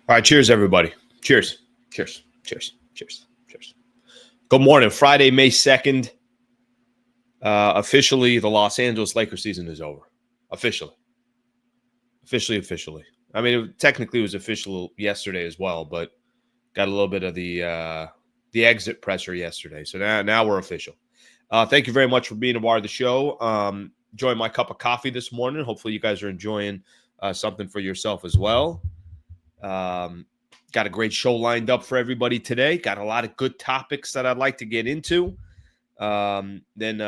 All right, cheers, everybody. Cheers. Cheers. Cheers. Cheers. Cheers. Good morning. Friday, May 2nd. Officially, the Los Angeles Lakers season is over. Officially. I mean, technically it was official yesterday as well, but got a little bit of the exit presser yesterday. So now we're official. Thank you very much for being a part of the show. Enjoying my cup of coffee this morning. Hopefully you guys are enjoying something for yourself as well. Got a great show lined up for everybody today. Got a lot of good topics that I'd like to get into. Then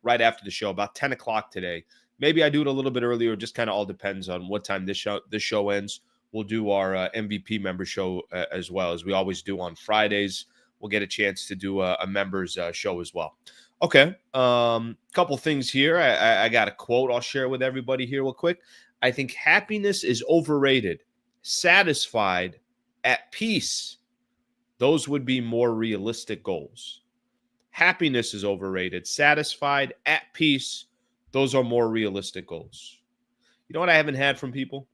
right after the show, about 10 o'clock today, maybe I do it a little bit earlier. Just kind of all depends on what time this show ends. We'll do our MVP member show as well, as we always do on Fridays. We'll get a chance to do a members show as well. Okay. Couple things here. I got a quote I'll share with everybody here real quick. I think happiness is overrated. Satisfied, at peace, those would be more realistic goals. Happiness is overrated. Satisfied, at peace, those are more realistic goals. You know what I haven't had from people?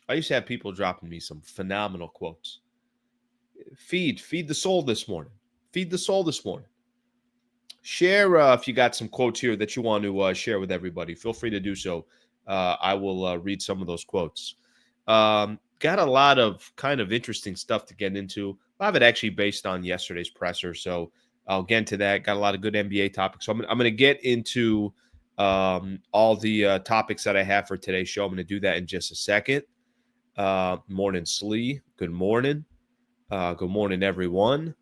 I used to have people dropping me some phenomenal quotes. Feed the soul this morning. Feed the soul this morning. Share if you got some quotes here that you want to share with everybody. Feel free to do so. I will read some of those quotes. Got a lot of kind of interesting stuff to get into. A lot of it actually based on yesterday's presser, so I'll get into that. Got a lot of good NBA topics. So I'm going to get into all the topics that I have for today's show. I'm going to do that in just a second. Morning, Slee. Good morning. Good morning, everyone.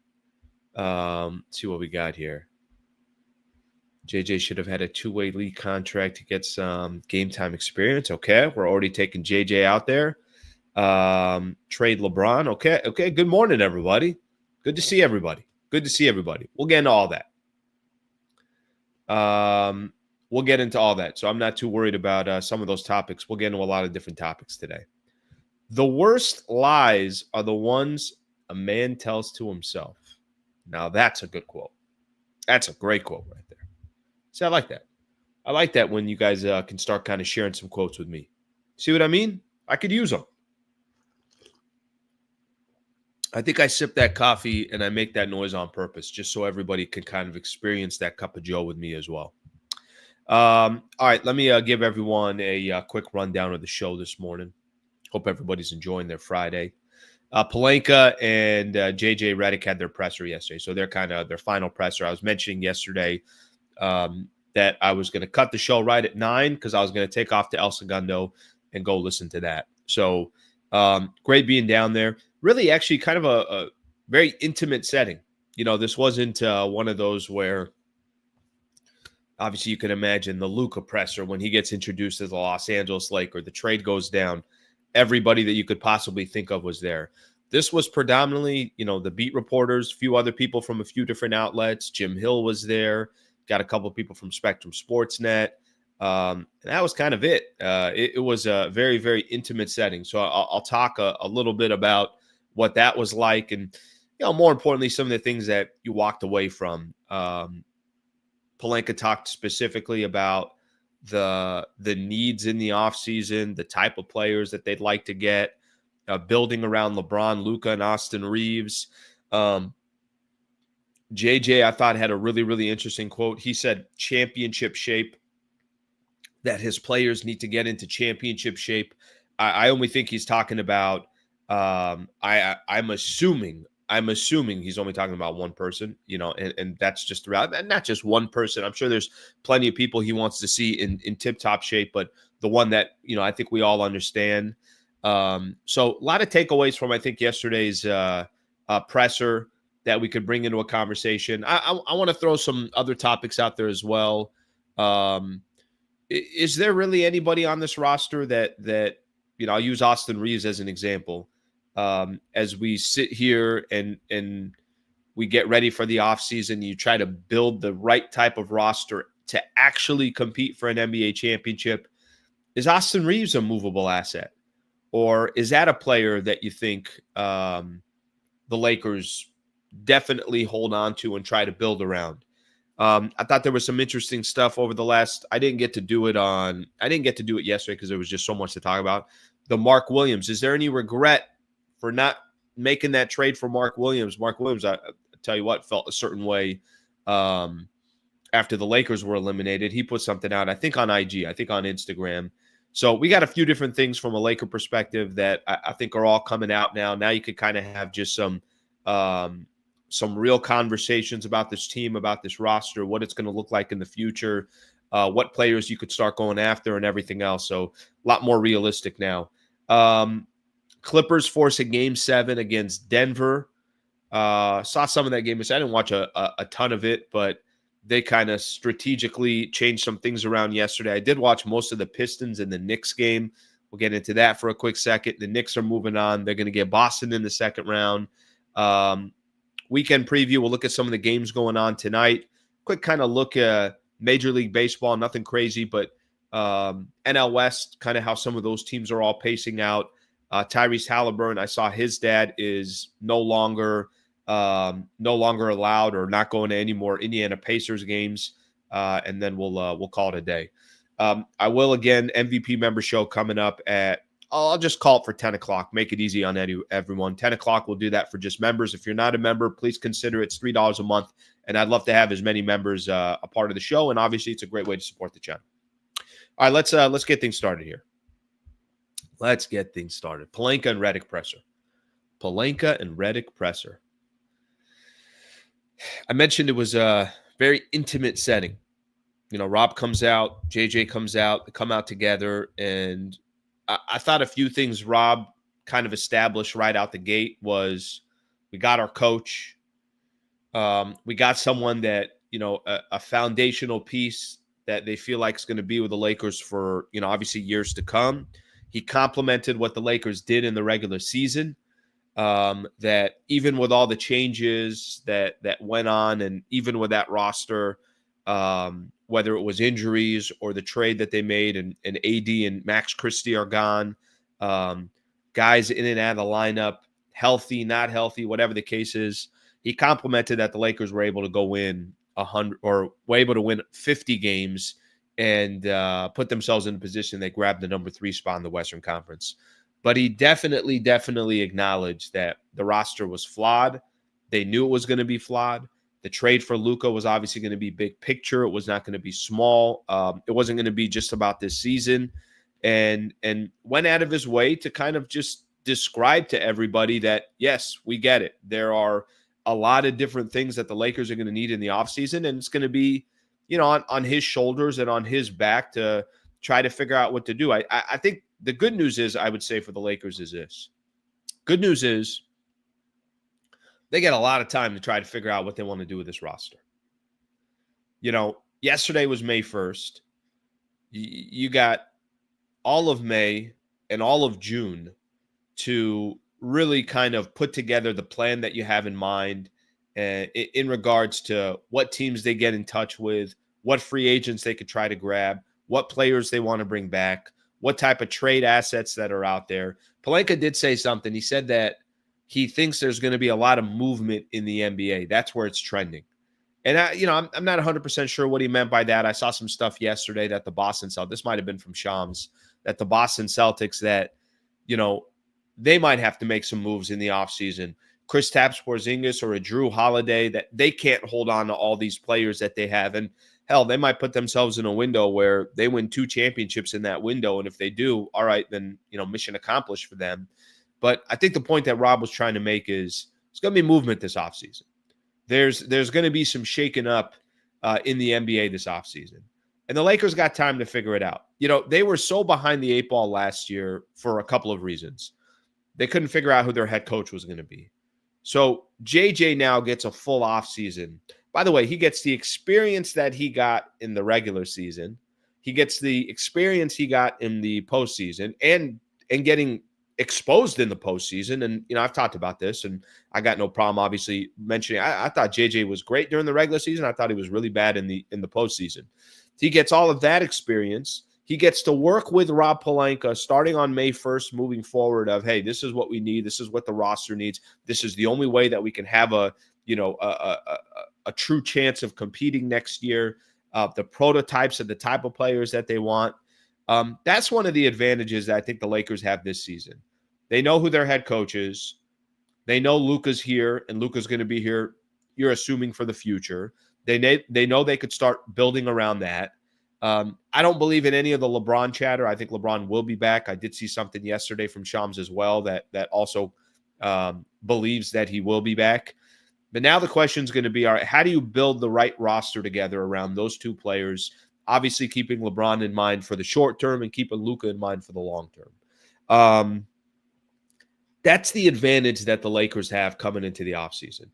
Let's see what we got here. JJ should have had a two-way league contract to get some game time experience. Okay, we're already taking JJ out there. Trade LeBron. Okay. Good morning, everybody. Good to see everybody. We'll get into all that. We'll get into all that. So I'm not too worried about some of those topics. We'll get into a lot of different topics today. The worst lies are the ones a man tells to himself. Now that's a good quote. That's a great quote right there. See, I like that. I like that when you guys can start kind of sharing some quotes with me. See what I mean? I could use them. I think I sip that coffee and I make that noise on purpose just so everybody can kind of experience that cup of joe with me as well. All right, let me give everyone a quick rundown of the show this morning. Hope everybody's enjoying their Friday. Pelinka and JJ Redick had their presser yesterday, so they're kind of their final presser. I was mentioning yesterday that I was going to cut the show right at 9 because I was going to take off to El Segundo and go listen to that. So great being down there. Really, actually, kind of a very intimate setting. You know, this wasn't one of those where, obviously, you can imagine the Luka presser when he gets introduced as the Los Angeles Lakers, the trade goes down. Everybody that you could possibly think of was there. This was predominantly, you know, the beat reporters, a few other people from a few different outlets. Jim Hill was there. Got a couple of people from Spectrum Sportsnet. And that was kind of it. It was a very, very intimate setting. So I'll talk a little bit about what that was like, and more importantly, some of the things that you walked away from. Pelinka talked specifically about the needs in the offseason, the type of players that they'd like to get, building around LeBron, Luka, and Austin Reeves. JJ, I thought, had a really, really interesting quote. He said championship shape, that his players need to get into championship shape. I only think he's talking about I'm assuming he's only talking about one person, and that's just throughout, and not just one person. I'm sure there's plenty of people he wants to see in tip-top shape, but the one that, I think we all understand. So a lot of takeaways from, I think, yesterday's presser that we could bring into a conversation. I want to throw some other topics out there as well. Is there really anybody on this roster that I'll use Austin Reeves as an example. As we sit here and we get ready for the offseason, you try to build the right type of roster to actually compete for an NBA championship. Is Austin Reeves a movable asset? Or is that a player that you think the Lakers definitely hold on to and try to build around? I thought there was some interesting stuff over the last. I didn't get to do it yesterday because there was just so much to talk about. The Mark Williams. Is there any regret for not making that trade for Mark Williams. Mark Williams, I tell you what, felt a certain way after the Lakers were eliminated. He put something out, I think on IG, I think on Instagram. So we got a few different things from a Laker perspective that I think are all coming out now. Now you could kind of have just some real conversations about this team, about this roster, what it's going to look like in the future, what players you could start going after and everything else. So a lot more realistic now. Clippers force a Game 7 against Denver. Saw some of that game. I didn't watch a ton of it, but they kind of strategically changed some things around yesterday. I did watch most of the Pistons and the Knicks game. We'll get into that for a quick second. The Knicks are moving on. They're going to get Boston in the second round. Weekend preview. We'll look at some of the games going on tonight. Quick kind of look at Major League Baseball. Nothing crazy, but NL West, kind of how some of those teams are all pacing out. Tyrese Haliburton, I saw his dad is no longer allowed or not going to any more Indiana Pacers games, and then we'll call it a day. I will, again, MVP member show coming up at, I'll just call it for 10 o'clock. Make it easy on everyone. 10 o'clock, we'll do that for just members. If you're not a member, please consider it's $3 a month, and I'd love to have as many members a part of the show, and obviously it's a great way to support the channel. All right, let's get things started here. Let's get things started. Pelinka and Redick presser. Pelinka and Redick presser. I mentioned it was a very intimate setting. You know, Rob comes out, JJ comes out, they come out together, and I thought a few things Rob kind of established right out the gate was we got our coach. We got someone that, you know, a foundational piece that they feel like is going to be with the Lakers for, you know, obviously years to come. He complimented what the Lakers did in the regular season, that even with all the changes that went on, and even with that roster, whether it was injuries or the trade that they made, and AD and Max Christie are gone, guys in and out of the lineup, healthy, not healthy, whatever the case is, he complimented that the Lakers were able to go in 100 or were able to win 50 games and put themselves in a position they grabbed the number 3 spot in the Western Conference. But he definitely acknowledged that the roster was flawed. They knew it was going to be flawed. The trade for Luka was obviously going to be big picture. It was not going to be small. It wasn't going to be just about this season. And went out of his way to kind of just describe to everybody that, yes, we get it. There are a lot of different things that the Lakers are going to need in the offseason, and it's going to be, you know, on his shoulders and on his back to try to figure out what to do. I think the good news is, I would say for the Lakers, is this. Good news is they get a lot of time to try to figure out what they want to do with this roster. You know, yesterday was May 1st. You got all of May and all of June to really kind of put together the plan that you have in mind in regards to what teams they get in touch with, what free agents they could try to grab, what players they want to bring back, what type of trade assets that are out there. Pelinka did say something. He said that he thinks there's going to be a lot of movement in the NBA. That's where it's trending. And, I'm not 100% sure what he meant by that. I saw some stuff yesterday that the Boston Celtics, this might have been from Shams, that the Boston Celtics, that, you know, they might have to make some moves in the offseason. Kristaps Porzingis or a Drew Holiday, that they can't hold on to all these players that they have. And hell, they might put themselves in a window where they win 2 championships in that window. And if they do, all right, then, you know, mission accomplished for them. But I think the point that Rob was trying to make is there's going to be movement this offseason. There's going to be some shaking up in the NBA this offseason. And the Lakers got time to figure it out. You know, they were so behind the 8 ball last year for a couple of reasons. They couldn't figure out who their head coach was going to be. So JJ now gets a full offseason. By the way, he gets the experience that he got in the regular season. He gets the experience he got in the postseason and getting exposed in the postseason. And, you know, I've talked about this, and I got no problem, obviously, mentioning I thought JJ was great during the regular season. I thought he was really bad in the postseason. He gets all of that experience. He gets to work with Rob Pelinka starting on May 1st, moving forward of, hey, this is what we need. This is what the roster needs. This is the only way that we can have a true chance of competing next year. The prototypes of the type of players that they want. That's one of the advantages that I think the Lakers have this season. They know who their head coach is. They know Luka's here, and Luka's going to be here, you're assuming, for the future. They know they could start building around that. I don't believe in any of the LeBron chatter. I think LeBron will be back. I did see something yesterday from Shams as well that also believes that he will be back. But now the question is going to be, all right, how do you build the right roster together around those two players? Obviously, keeping LeBron in mind for the short term and keeping Luka in mind for the long term. That's the advantage that the Lakers have coming into the offseason.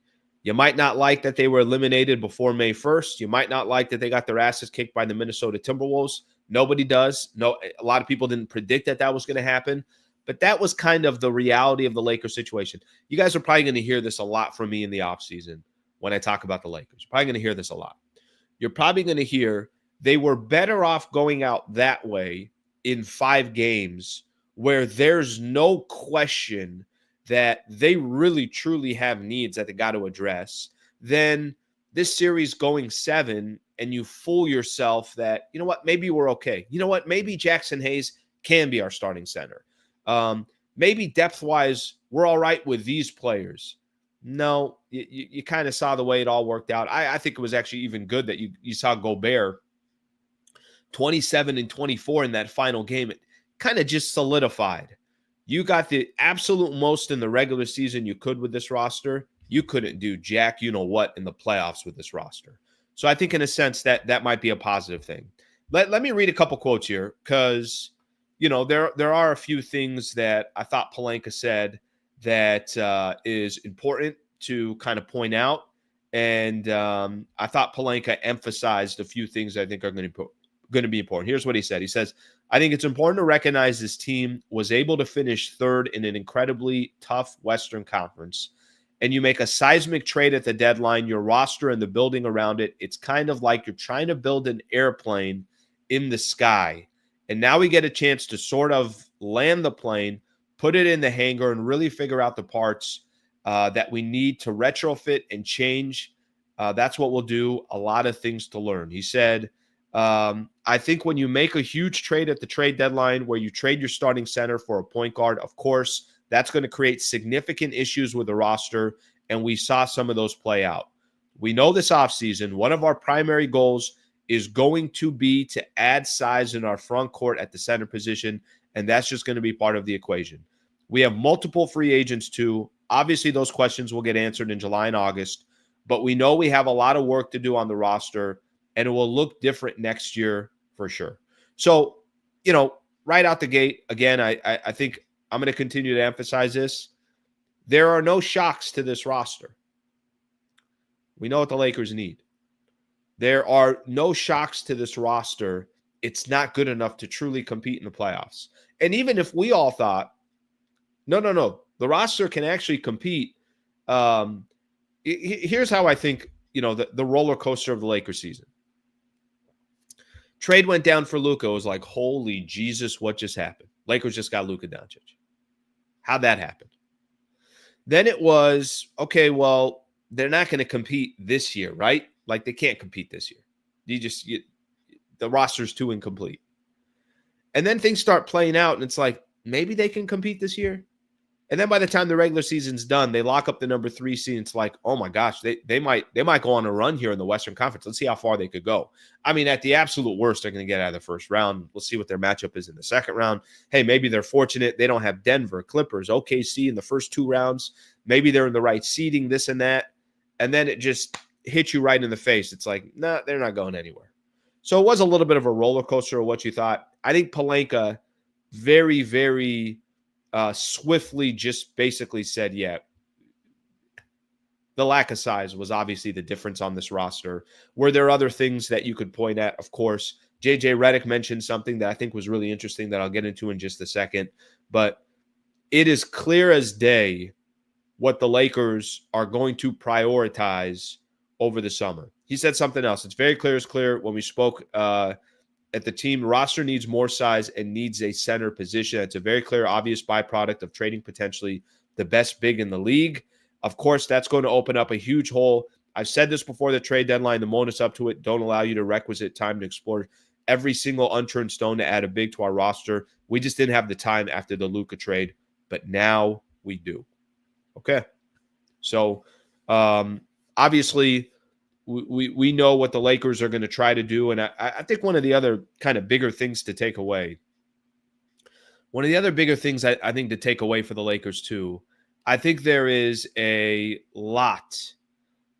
You might not like that they were eliminated before May 1st. You might not like that they got their asses kicked by the Minnesota Timberwolves. Nobody does. No, a lot of people didn't predict that was going to happen. But that was kind of the reality of the Lakers situation. You guys are probably going to hear this a lot from me in the offseason when I talk about the Lakers. You're probably going to hear this a lot. You're probably going to hear they were better off going out that way in 5 games where there's no question that they really, truly have needs that they got to address, then this series going 7 and you fool yourself that, you know what, maybe we're okay. You know what, maybe Jaxson Hayes can be our starting center. Maybe depth-wise, we're all right with these players. No, you kind of saw the way it all worked out. I think it was actually even good that you saw Gobert 27 and 24 in that final game. It kind of just solidified. You got the absolute most in the regular season you could with this roster. You couldn't do jack you know what in the playoffs with this roster. So I think in a sense that might be a positive thing. Let me read a couple quotes here because, you know, there are a few things that I thought Pelinka said that is important to kind of point out. And I thought Pelinka emphasized a few things I think are going to be important. Here's what he said. He says, I think it's important to recognize this team was able to finish 3rd in an incredibly tough Western Conference. And you make a seismic trade at the deadline, your roster and the building around it, it's kind of like you're trying to build an airplane in the sky. And now we get a chance to sort of land the plane, put it in the hangar, and really figure out the parts that we need to retrofit and change. That's what we'll do. A lot of things to learn. He said, I think when you make a huge trade at the trade deadline where you trade your starting center for a point guard, of course, that's going to create significant issues with the roster, and we saw some of those play out. We know this offseason, one of our primary goals is going to be to add size in our front court at the center position, and that's just going to be part of the equation. We have multiple free agents too. Obviously, those questions will get answered in July and August, but we know we have a lot of work to do on the roster, and it will look different next year for sure. So, you know, right out the gate, again, I think I'm going to continue to emphasize this. There are no shocks to this roster. We know what the Lakers need. There are no shocks to this roster. It's not good enough to truly compete in the playoffs. And even if we all thought, no, the roster can actually compete. Here's how I think, you know, the roller coaster of the Lakers season. Trade went down for Luka. It was like, holy Jesus, what just happened? Lakers just got Luka Doncic. How'd that happen? Then it was, okay, well, they're not going to compete this year, right? Like, they can't compete this year. The roster's too incomplete. And then things start playing out, and it's like, maybe they can compete this year. And then by the time the regular season's done, they lock up the number 3 seed. And it's like, oh my gosh, they might go on a run here in the Western Conference. Let's see how far they could go. I mean, at the absolute worst, they're going to get out of the first round. We'll see what their matchup is in the second round. Hey, maybe they're fortunate. They don't have Denver, Clippers, OKC in the first 2 rounds. Maybe they're in the right seeding, this and that. And then it just hits you right in the face. It's like, nah, they're not going anywhere. So it was a little bit of a roller coaster of what you thought. I think Pelinka very, very swiftly just basically said, yeah, the lack of size was obviously the difference on this roster. Were there other things that you could point at? Of course, JJ Redick mentioned something that I think was really interesting that I'll get into in just a second. But it is clear as day what the Lakers are going to prioritize over the summer. He said something else. It's very clear as clear when we spoke at the team. Roster needs more size and needs a center position. It's a very clear, obvious byproduct of trading potentially the best big in the league. Of course, that's going to open up a huge hole. I've said this before the trade deadline. The moments up to it don't allow you to requisite time to explore every single unturned stone to add a big to our roster. We just didn't have the time after the Luka trade. but now we do. Okay. So obviously we know what the Lakers are going to try to do. And I think one of the other kind of bigger things to take away, one of the other bigger things I think to take away for the Lakers too, I think there is a lot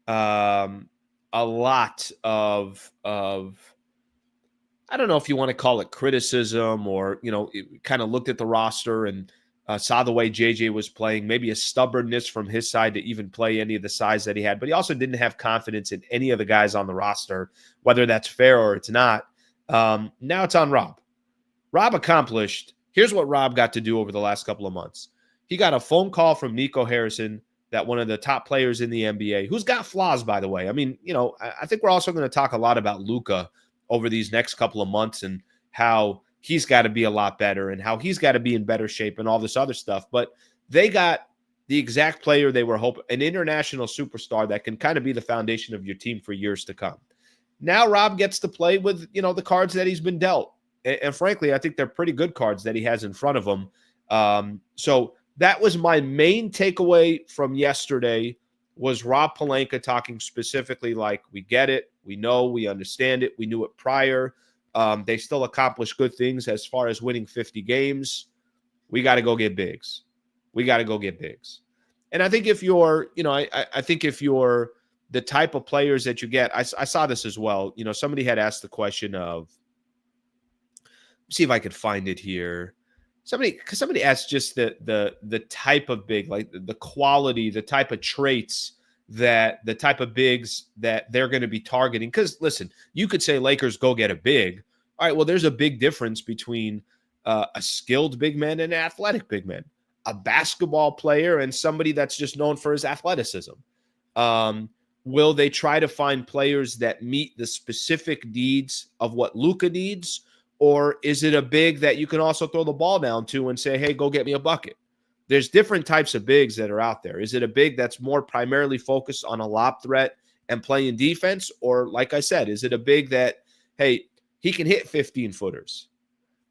of I don't know if you want to call it criticism or, kind of looked at the roster and saw the way JJ was playing, maybe a stubbornness from his side to even play any of the size that he had, but he also didn't have confidence in any of the guys on the roster, whether that's fair or it's not. Now it's on Rob. Rob accomplished. Here's what Rob got to do over the last couple of months. He got a phone call from Nico Harrison, that one of the top players in the NBA, who's got flaws, by the way. I mean, I think we're also going to talk a lot about Luka over these next couple of months and how he's got to be a lot better and how he's got to be in better shape and all this other stuff. But they got the exact player they were hoping, an international superstar that can kind of be the foundation of your team for years to come. Now Rob gets to play with, the cards that he's been dealt. And frankly, I think they're pretty good cards that he has in front of him. So that was my main takeaway from yesterday, was Rob Pelinka talking specifically like, we get it, we know, we understand it, we knew it prior. They still accomplished good things as far as winning 50 games. We got to go get bigs. We got to go get bigs. And I think if you're, I think if you're the type of players that you get, I saw this as well. Somebody had asked the question of, see if I could find it here. Somebody asked just the type of big, like the quality, the type of traits, that the type of bigs that they're going to be targeting. Because listen, you could say Lakers go get a big. All right, well, there's a big difference between a skilled big man and an athletic big man, a basketball player and somebody that's just known for his athleticism. Will they try to find players that meet the specific needs of what Luka needs? Or is it a big that you can also throw the ball down to and say, hey, go get me a bucket? There's different types of bigs that are out there. Is it a big that's more primarily focused on a lob threat and playing defense? Or like I said, is it a big that, hey, he can hit 15-footers?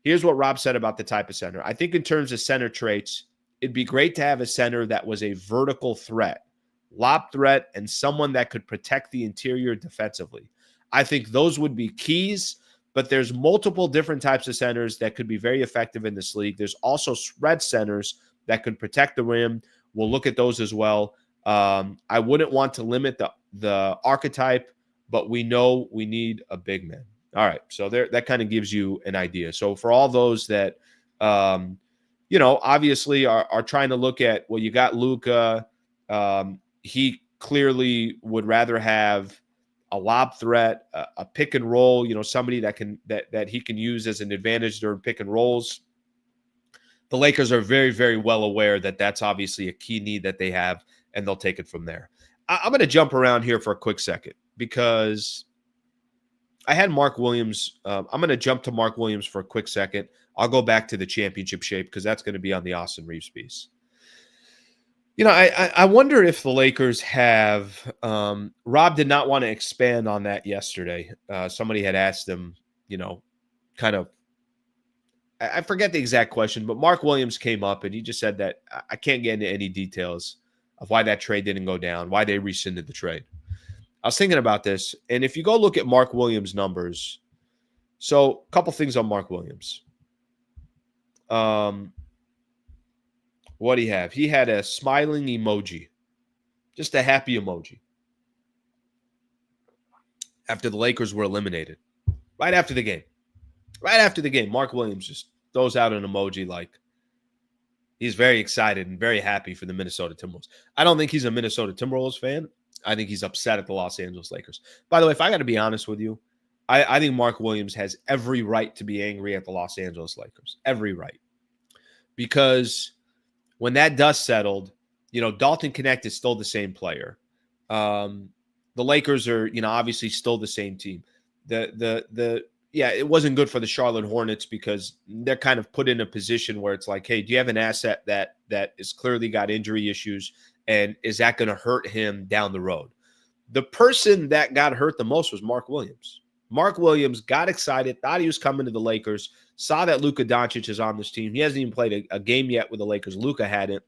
Here's what Rob said about the type of center. I think in terms of center traits, it'd be great to have a center that was a vertical threat, lob threat, and someone that could protect the interior defensively. I think those would be keys. But there's multiple different types of centers that could be very effective in this league. There's also spread centers that could protect the rim. We'll look at those as well. I wouldn't want to limit the archetype, but we know we need a big man. All right, so that kind of gives you an idea. So for all those that, obviously are trying to look at, well, you got Luka. He clearly would rather have a lob threat, a pick and roll, somebody that he can use as an advantage during pick and rolls. The Lakers are very, very well aware that that's obviously a key need that they have, and they'll take it from there. I'm going to jump around here for a quick second because I had Mark Williams. I'm going to jump to Mark Williams for a quick second. I'll go back to the championship shape because that's going to be on the Austin Reeves piece. I wonder if the Lakers have Rob did not want to expand on that yesterday. Somebody had asked him, kind of, I forget the exact question, but Mark Williams came up and he just said that I can't get into any details of why that trade didn't go down, why they rescinded the trade. I was thinking about this, and if you go look at Mark Williams' numbers, so a couple things on Mark Williams. What do he have? He had a smiling emoji, just a happy emoji, after the Lakers were eliminated. Right after the game, Mark Williams just throws out an emoji like he's very excited and very happy for the Minnesota Timberwolves. I don't think he's a Minnesota Timberwolves fan. I think he's upset at the Los Angeles Lakers. By the way, if I got to be honest with you, I think Mark Williams has every right to be angry at the Los Angeles Lakers. Every right. Because when that dust settled, Dalton Knecht is still the same player. The Lakers are, obviously still the same team. It wasn't good for the Charlotte Hornets because they're kind of put in a position where it's like, hey, do you have an asset that is clearly got injury issues, and is that going to hurt him down the road? The person that got hurt the most was Mark Williams. Mark Williams got excited, thought he was coming to the Lakers, saw that Luka Doncic is on this team. He hasn't even played a game yet with the Lakers. Luka hadn't,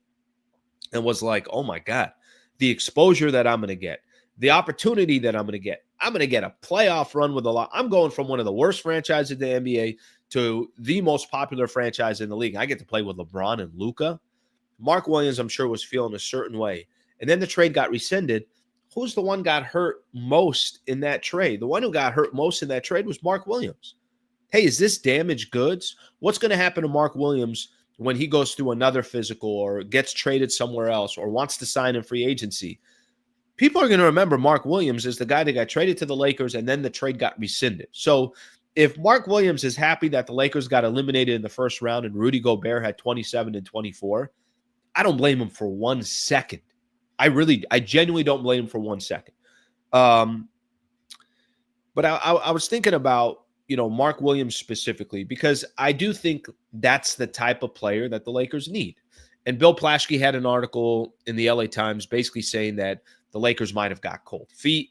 and was like, oh my God, the exposure that I'm going to get, the opportunity that I'm going to get. I'm going to get a playoff run with a lot. I'm going from one of the worst franchises in the NBA to the most popular franchise in the league. I get to play with LeBron and Luka. Mark Williams, I'm sure, was feeling a certain way. And then the trade got rescinded. Who's the one got hurt most in that trade? The one who got hurt most in that trade was Mark Williams. Hey, is this damaged goods? What's going to happen to Mark Williams when he goes through another physical or gets traded somewhere else or wants to sign in free agency? People are going to remember Mark Williams as the guy that got traded to the Lakers and then the trade got rescinded. So if Mark Williams is happy that the Lakers got eliminated in the first round and Rudy Gobert had 27 and 24, I don't blame him for 1 second. I genuinely don't blame him for 1 second. But I was thinking about, Mark Williams specifically, because I do think that's the type of player that the Lakers need. And Bill Plaschke had an article in the LA Times basically saying that the Lakers might have got cold feet,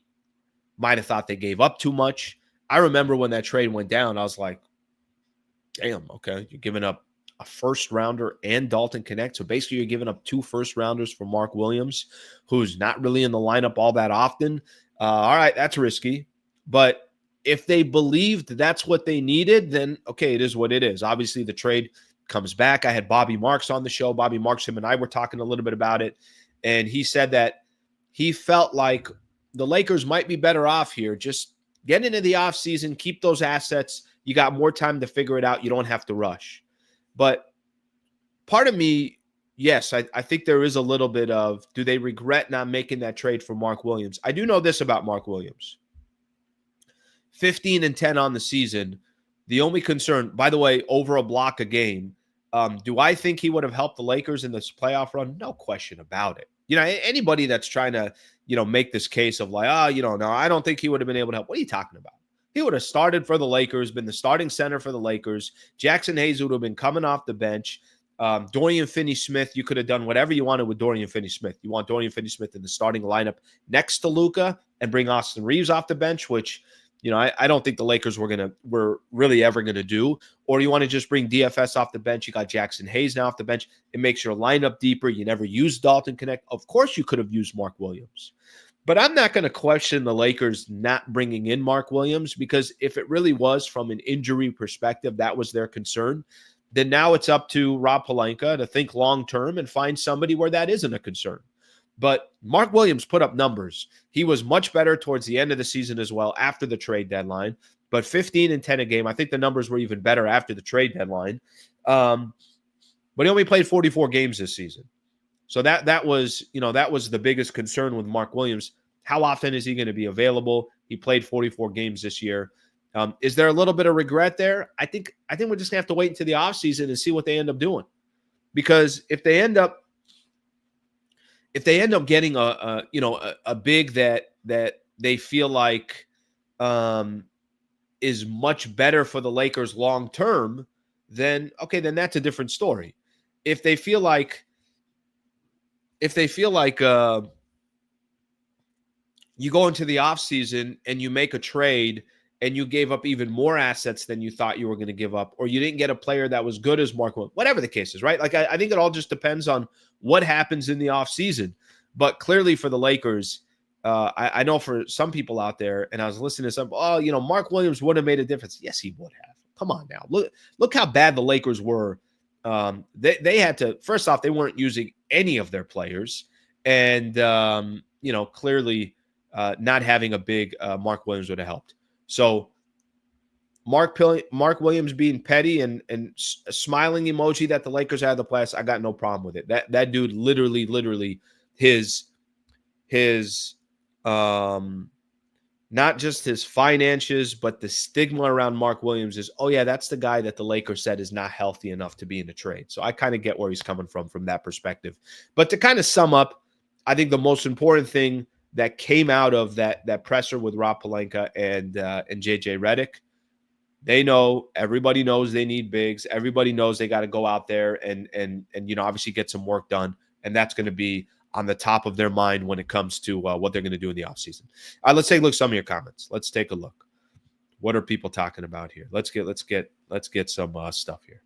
might have thought they gave up too much. I remember when that trade went down, I was like, damn, okay, you're giving up a first rounder and Dalton Connect. So basically you're giving up 2 first rounders for Mark Williams, who's not really in the lineup all that often. All right, that's risky. But if they believed that's what they needed, then okay, it is what it is. Obviously the trade comes back. I had Bobby Marks on the show. Bobby Marks, him and I were talking a little bit about it. And he said that he felt like the Lakers might be better off here. Just get into the offseason, keep those assets. You got more time to figure it out. You don't have to rush. But part of me, yes, I think there is a little bit of, do they regret not making that trade for Mark Williams? I do know this about Mark Williams. 15 and 10 on the season. The only concern, by the way, over a block a game. Do I think he would have helped the Lakers in this playoff run? No question about it. Anybody that's trying to, make this case of like, no, I don't think he would have been able to help. What are you talking about? He would have started for the Lakers, been the starting center for the Lakers. Jaxson Hayes would have been coming off the bench. Dorian Finney-Smith, you could have done whatever you wanted with Dorian Finney-Smith. You want Dorian Finney-Smith in the starting lineup next to Luka and bring Austin Reeves off the bench, which, I don't think the Lakers were really ever going to do. Or you want to just bring DFS off the bench. You got Jaxson Hayes now off the bench. It makes your lineup deeper. You never used Dalton Connect. Of course you could have used Mark Williams. But I'm not going to question the Lakers not bringing in Mark Williams, because if it really was from an injury perspective, that was their concern, then now it's up to Rob Pelinka to think long-term and find somebody where that isn't a concern. But Mark Williams put up numbers. He was much better towards the end of the season as well after the trade deadline, but 15 and 10 a game. I think the numbers were even better after the trade deadline. But he only played 44 games this season. So that was the biggest concern with Mark Williams. How often is he going to be available? He played 44 games this year. Is there a little bit of regret there? I think we're just going to have to wait until the offseason and see what they end up doing. Because if they end up getting a big that they feel like is much better for the Lakers long term, then that's a different story. If they feel like you go into the offseason and you make a trade and you gave up even more assets than you thought you were going to give up, or you didn't get a player that was good as Mark Williams, whatever the case is, right? Like, I think it all just depends on what happens in the offseason. But clearly for the Lakers, I know for some people out there, and I was listening to some, Mark Williams would have made a difference. Yes, he would have. Come on now. Look how bad the Lakers were. They had to, first off, they weren't using any of their players. And, clearly not having a big Mark Williams would have helped. So Mark Williams being petty and a smiling emoji that the Lakers had the playoffs, I got no problem with it. That dude literally his not just his finances, but the stigma around Mark Williams is, oh yeah, that's the guy that the Lakers said is not healthy enough to be in the trade. So I kind of get where he's coming from that perspective. But to kind of sum up, I think the most important thing that came out of that presser with Rob Pelinka and JJ Redick, everybody knows they need bigs. Everybody knows they got to go out there and obviously get some work done. And that's going to be on the top of their mind when it comes to what they're going to do in the offseason. Let's take a look at some of your comments. Let's take a look. What are people talking about here? Let's get some stuff here.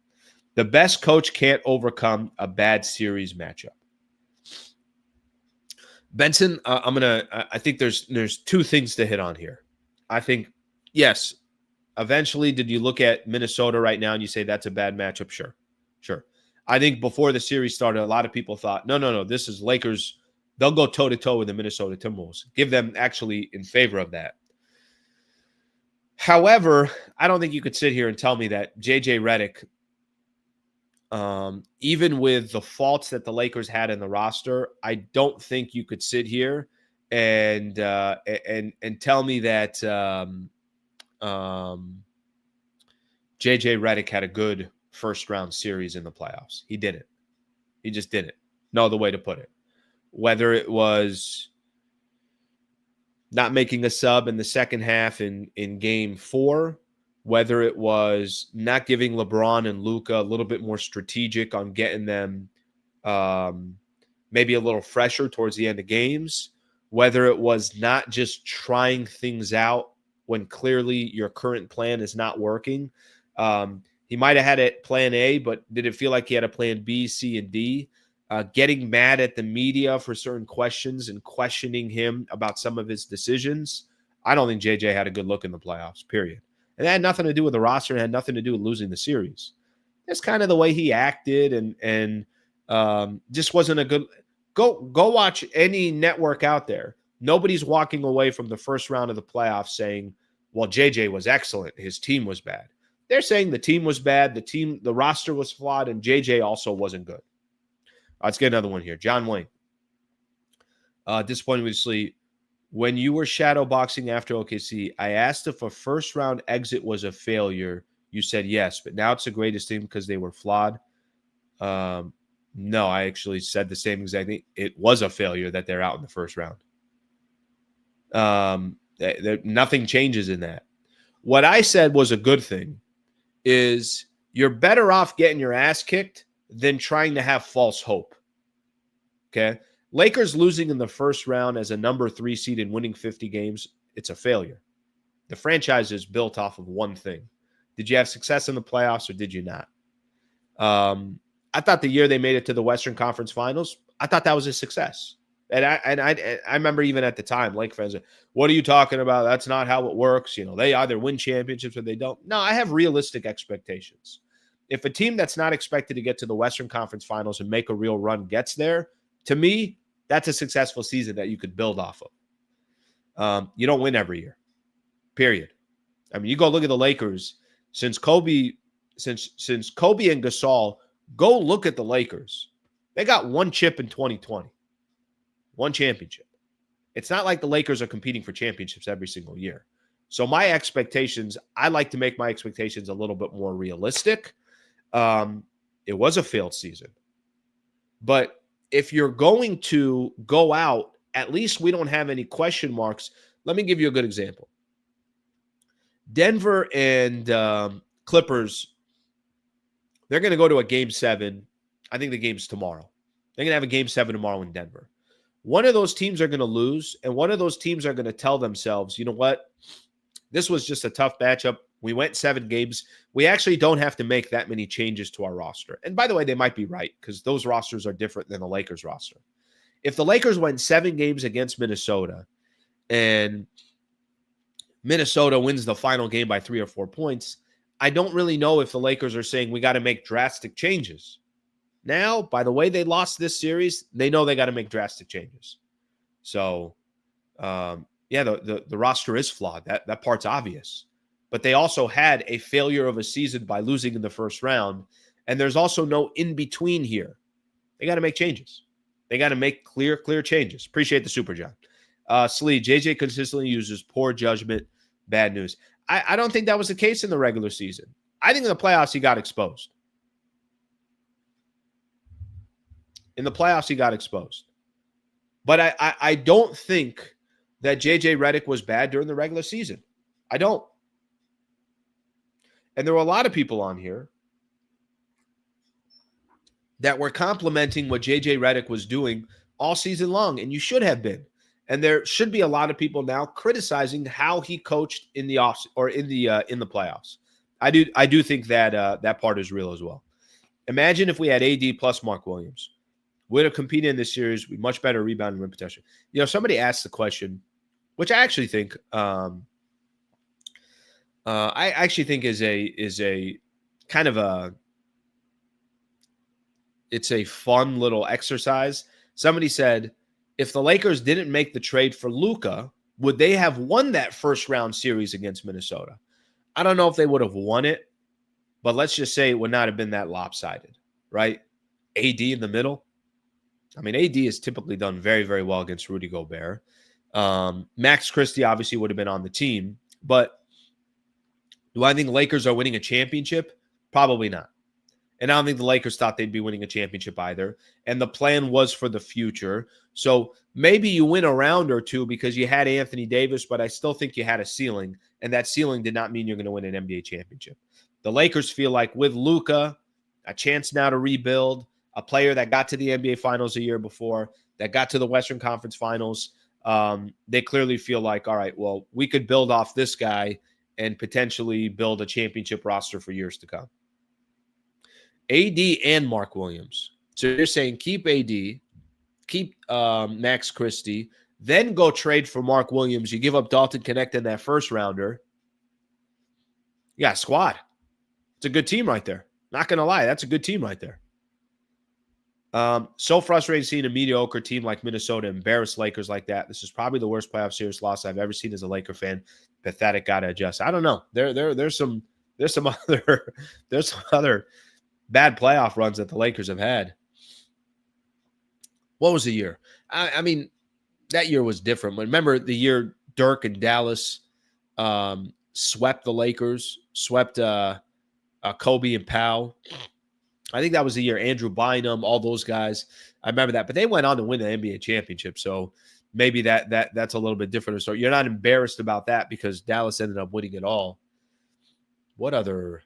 The best coach can't overcome a bad series matchup. Benson, I think there's two things to hit on here. I think, yes, eventually, did you look at Minnesota right now and you say that's a bad matchup? Sure. I think before the series started, a lot of people thought, no, this is Lakers. They'll go toe-to-toe with the Minnesota Timberwolves. Give them actually in favor of that. However, I don't think you could sit here and tell me that J.J. Redick, even with the faults that the Lakers had in the roster, I don't think you could sit here and tell me that J.J. Redick had a good first-round series in the playoffs. He didn't. He just didn't. No other way to put it. Whether it was not making a sub in the second half in Game 4, whether it was not giving LeBron and Luka a little bit more strategic on getting them maybe a little fresher towards the end of games, whether it was not just trying things out when clearly your current plan is not working. He might have had a plan A, but did it feel like he had a plan B, C, and D? Getting mad at the media for certain questions and questioning him about some of his decisions. I don't think JJ had a good look in the playoffs, period. And that had nothing to do with the roster. It had nothing to do with losing the series. That's kind of the way he acted and just wasn't a good – Go watch any network out there. Nobody's walking away from the first round of the playoffs saying, well, JJ was excellent. His team was bad. They're saying the team was bad. The roster was flawed, and JJ also wasn't good. Let's get another one here. John Wayne. Disappointingly, when you were shadowboxing after OKC, I asked if a first-round exit was a failure. You said yes, but now it's the greatest team because they were flawed. No, I actually said the same exact thing. It was a failure that they're out in the first round. Nothing changes in that. What I said was a good thing is you're better off getting your ass kicked than trying to have false hope. Okay? Lakers losing in the first round as a number 3 seed and winning 50 games, it's a failure. The franchise is built off of one thing. Did you have success in the playoffs or did you not? I thought the year they made it to the Western Conference Finals, I thought that was a success. And I remember even at the time, Lake fans, what are you talking about? That's not how it works. You know, they either win championships or they don't. No, I have realistic expectations. If a team that's not expected to get to the Western Conference Finals and make a real run gets there, to me, that's a successful season that you could build off of. You don't win every year, period. I mean, you go look at the Lakers. Since Kobe and Gasol, go look at the Lakers. They got one chip in 2020, one championship. It's not like the Lakers are competing for championships every single year. So my expectations, I like to make my expectations a little bit more realistic. It was a failed season. But if you're going to go out, at least we don't have any question marks. Let me give you a good example. Denver and Clippers, they're going to go to a Game 7. I think the game's tomorrow. They're going to have a Game 7 tomorrow in Denver. One of those teams are going to lose, and one of those teams are going to tell themselves, you know what? This was just a tough matchup. We went 7 games. We actually don't have to make that many changes to our roster. And by the way, they might be right because those rosters are different than the Lakers roster. If the Lakers went 7 games against Minnesota and Minnesota wins the final game by 3 or 4 points, I don't really know if the Lakers are saying we got to make drastic changes. Now, by the way they lost this series, they know they got to make drastic changes. So, the roster is flawed. That part's obvious. But they also had a failure of a season by losing in the first round. And there's also no in-between here. They got to make changes. They got to make clear changes. Appreciate the super, John. Slee, JJ consistently uses poor judgment, bad news. I don't think that was the case in the regular season. I think in the playoffs, he got exposed. In the playoffs, he got exposed. But I don't think that J.J. Redick was bad during the regular season. I don't. And there were a lot of people on here that were complimenting what J.J. Redick was doing all season long, and you should have been. And there should be a lot of people now criticizing how he coached in the off or in the playoffs. I do think that that part is real as well. Imagine if we had AD plus Mark Williams. Would have competed in this series with much better rebound and rim protection. Somebody asked the question, which I actually think is a kind of it's a fun little exercise. Somebody said, if the Lakers didn't make the trade for Luka, would they have won that first round series against Minnesota? I don't know if they would have won it, but let's just say it would not have been that lopsided, right? AD in the middle. I mean, AD has typically done very, very well against Rudy Gobert. Max Christie obviously would have been on the team, but do I think the Lakers are winning a championship? Probably not. And I don't think the Lakers thought they'd be winning a championship either. And the plan was for the future. So maybe you win a round or two because you had Anthony Davis, but I still think you had a ceiling. And that ceiling did not mean you're going to win an NBA championship. The Lakers feel like with Luka, a chance now to rebuild, a player that got to the NBA Finals a year before, that got to the Western Conference Finals, they clearly feel like, all right, well, we could build off this guy and potentially build a championship roster for years to come. AD and Mark Williams. So you're saying keep AD, keep Max Christie, then go trade for Mark Williams. You give up Dalton Connect in that first rounder. You got a squad. It's a good team right there. Not going to lie. That's a good team right there. So frustrating seeing a mediocre team like Minnesota embarrass Lakers like that. This is probably the worst playoff series loss I've ever seen as a Laker fan. Pathetic. Got to adjust. I don't know. There's some other bad playoff runs that the Lakers have had. What was the year? I mean, that year was different. Remember the year Dirk and Dallas swept the Lakers, swept Kobe and Powell. I think that was the year Andrew Bynum, all those guys. I remember that. But they went on to win the NBA championship. So maybe that's a little bit different. So you're not embarrassed about that because Dallas ended up winning it all. What other?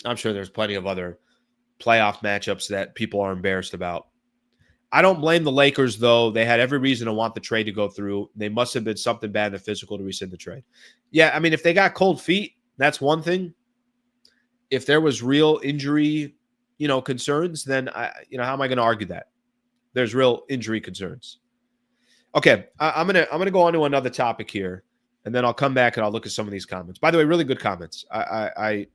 I'm sure there's plenty of other playoff matchups that people are embarrassed about. I don't blame the Lakers, though. They had every reason to want the trade to go through. They must have been something bad in the physical to rescind the trade. Yeah, I mean, if they got cold feet, that's one thing. If there was real injury, concerns, then how am I going to argue that? There's real injury concerns. Okay, I'm gonna go on to another topic here, and then I'll come back and I'll look at some of these comments. By the way, really good comments. There's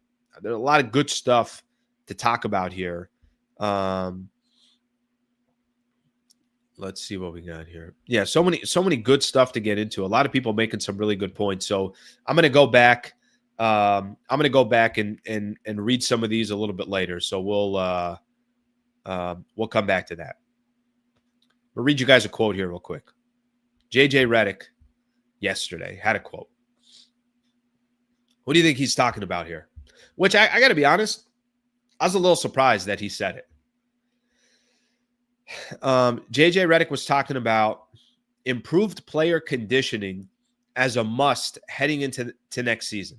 a lot of good stuff to talk about here. Let's see what we got here. Yeah, so many good stuff to get into. A lot of people making some really good points. So I'm gonna go back. I'm gonna go back and read some of these a little bit later. So we'll come back to that. I'll read you guys a quote here real quick. JJ Redick yesterday had a quote. What do you think he's talking about here? Which I got to be honest, I was a little surprised that he said it. JJ Redick was talking about improved player conditioning as a must heading into next season.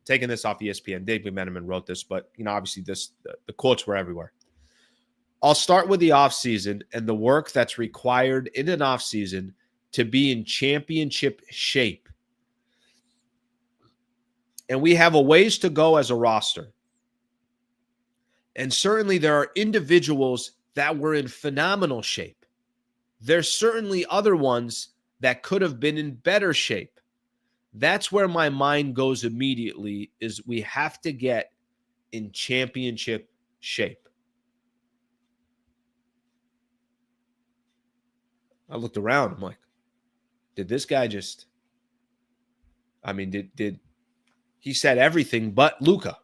Taking this off ESPN. Dave McMenamin wrote this, but obviously the quotes were everywhere. I'll start with the offseason and the work that's required in an offseason to be in championship shape. And we have a ways to go as a roster. And certainly there are individuals that were in phenomenal shape. There's certainly other ones that could have been in better shape. That's where my mind goes immediately, is we have to get in championship shape. I looked around. I'm like, did this guy just, did he said everything but Luka?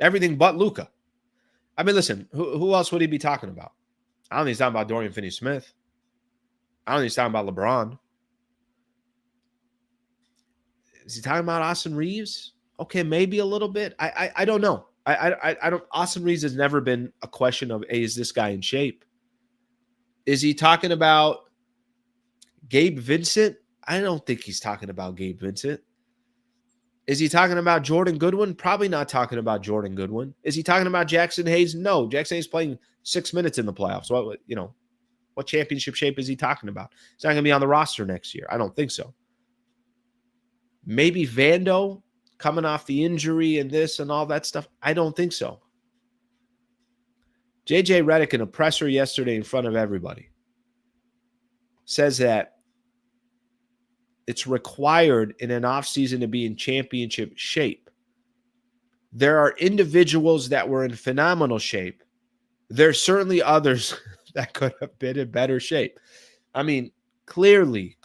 Everything but Luka. I mean, listen, who else would he be talking about? I don't think he's talking about Dorian Finney-Smith. I don't think he's talking about LeBron. Is he talking about Austin Reeves? Okay, maybe a little bit. I don't know. I don't. Austin Reeves has never been a question of, hey, is this guy in shape? Is he talking about Gabe Vincent? I don't think he's talking about Gabe Vincent. Is he talking about Jordan Goodwin? Probably not talking about Jordan Goodwin. Is he talking about Jaxson Hayes? No, Jaxson Hayes playing 6 minutes in the playoffs. So, What championship shape is he talking about? He's not going to be on the roster next year. I don't think so. Maybe Vando coming off the injury and this and all that stuff. I don't think so. JJ Redick in a presser yesterday in front of everybody says that it's required in an offseason to be in championship shape. There are individuals that were in phenomenal shape. There's certainly others that could have been in better shape. I mean, clearly,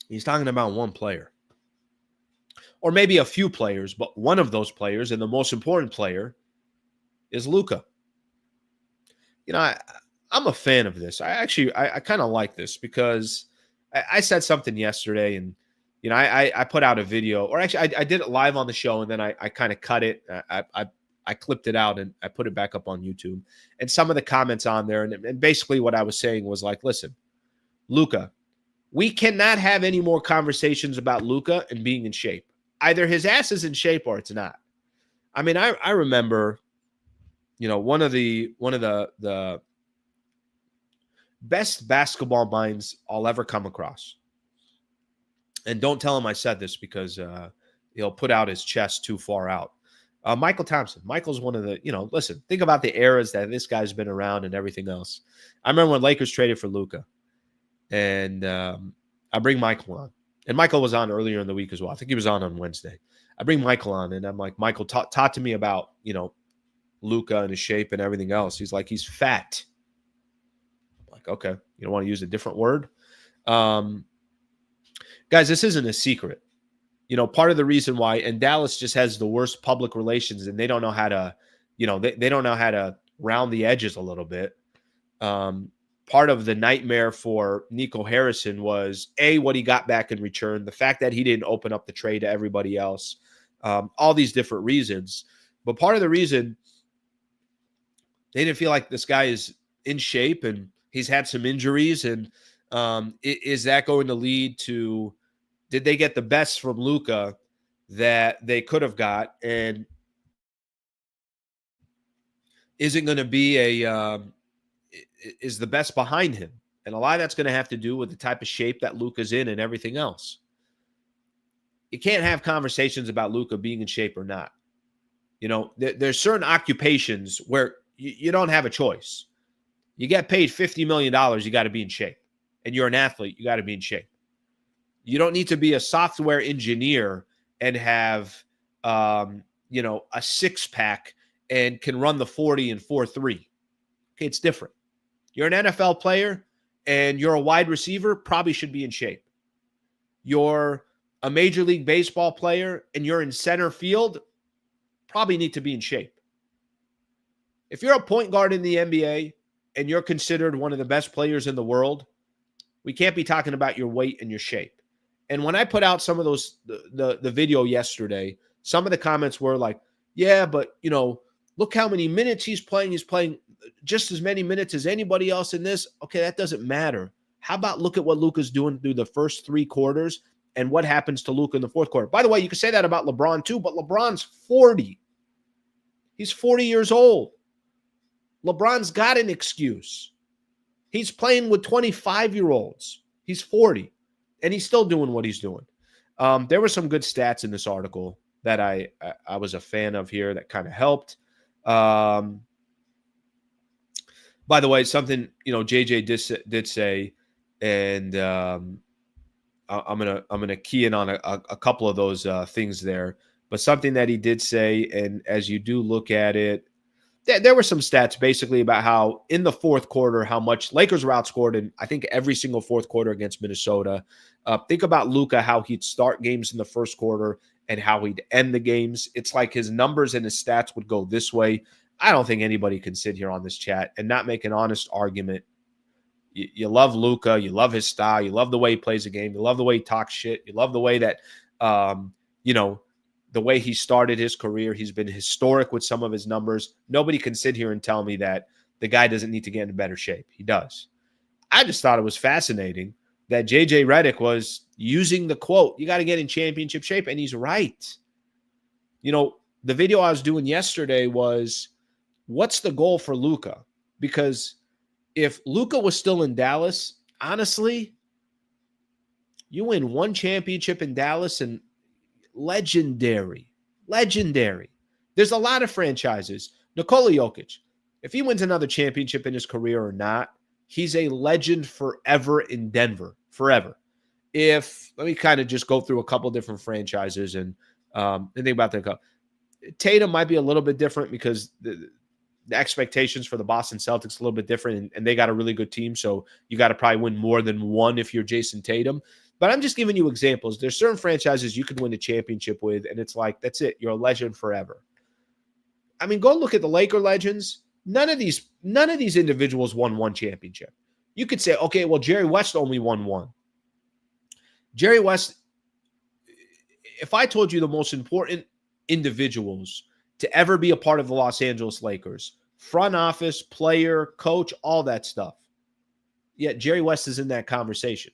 he's talking about one player. Or maybe a few players, but one of those players, and the most important player, is Luka. You know, I'm a fan of this. I kind of like this because I said something yesterday, and you know, I put out a video, or actually I did it live on the show, and then I kind of cut it. I clipped it out and I put it back up on YouTube. And some of the comments on there, and basically what I was saying was like, listen, Luka, we cannot have any more conversations about Luka and being in shape. Either his ass is in shape or it's not. I mean, I remember, you know, one of the best basketball minds I'll ever come across. And don't tell him I said this because he'll put out his chest too far out. Michael Thompson. Michael's one of the, you know, listen, think about the eras that this guy's been around and everything else. I remember when Lakers traded for Luka. And I bring Michael on. And Michael was on earlier in the week as well. I think he was on Wednesday. I bring Michael on, and I'm like, Michael, talk to me about, you know, Luka and his shape and everything else. He's like, he's fat. I'm like, okay, you don't want to use a different word? Guys, this isn't a secret. You know, part of the reason why, and Dallas just has the worst public relations, and they don't know how to, you know, they don't know how to round the edges a little bit. Part of the nightmare for Nico Harrison was, A, what he got back in return, the fact that he didn't open up the trade to everybody else, all these different reasons. But part of the reason they didn't feel like this guy is in shape and he's had some injuries. And is that going to lead to, did they get the best from Luka that they could have got? And is it going to be is the best behind him? And a lot of that's going to have to do with the type of shape that Luka's in and everything else. You can't have conversations about Luka being in shape or not. You know, there's certain occupations where you don't have a choice. You get paid $50 million, you got to be in shape. And you're an athlete, you got to be in shape. You don't need to be a software engineer and have, you know, a six-pack and can run the 40 and 4.3. Okay, it's different. You're an NFL player and you're a wide receiver, probably should be in shape. You're a Major League Baseball player and you're in center field, probably need to be in shape. If you're a point guard in the NBA and you're considered one of the best players in the world, we can't be talking about your weight and your shape. And when I put out some of those, the video yesterday, some of the comments were like, yeah, but, you know, look how many minutes he's playing. He's playing just as many minutes as anybody else in this. Okay, that doesn't matter. How about look at what Luka's doing through the first three quarters and what happens to Luka in the fourth quarter? By the way, you can say that about LeBron too, but LeBron's 40. He's 40 years old. LeBron's got an excuse. He's playing with 25-year-olds. He's 40, and he's still doing what he's doing. There were some good stats in this article that I was a fan of here that kind of helped. By the way, something, you know, JJ did say, and I'm gonna key in on a couple of those things there. But something that he did say, and as you do look at it, there were some stats basically about how in the fourth quarter, how much Lakers were outscored in, I think, every single fourth quarter against Minnesota. Think about Luka, how he'd start games in the first quarter and how he'd end the games. It's like his numbers and his stats would go this way. I don't think anybody can sit here on this chat and not make an honest argument. You love Luka, you love his style, you love the way he plays the game, you love the way he talks shit, you love the way that, you know, the way he started his career. He's been historic with some of his numbers. Nobody can sit here and tell me that the guy doesn't need to get in better shape. He does. I just thought it was fascinating that JJ Redick was using the quote, you got to get in championship shape. And he's right. You know, the video I was doing yesterday was, what's the goal for Luka? Because if Luka was still in Dallas, honestly, you win one championship in Dallas and legendary. Legendary. There's a lot of franchises. Nikola Jokic, if he wins another championship in his career or not, he's a legend forever in Denver. Forever. Let me kind of just go through a couple different franchises and think about that. Tatum might be a little bit different because the expectations for the Boston Celtics are a little bit different, and they got a really good team, so you got to probably win more than one if you're Jason Tatum. But I'm just giving you examples. There's certain franchises you could win a championship with, and it's like, that's it. You're a legend forever. I mean, go look at the Laker legends. None of these individuals won one championship. You could say, okay, well, Jerry West only won one. Jerry West, if I told you the most important individuals to ever be a part of the Los Angeles Lakers, front office, player, coach, all that stuff, yet Jerry West is in that conversation.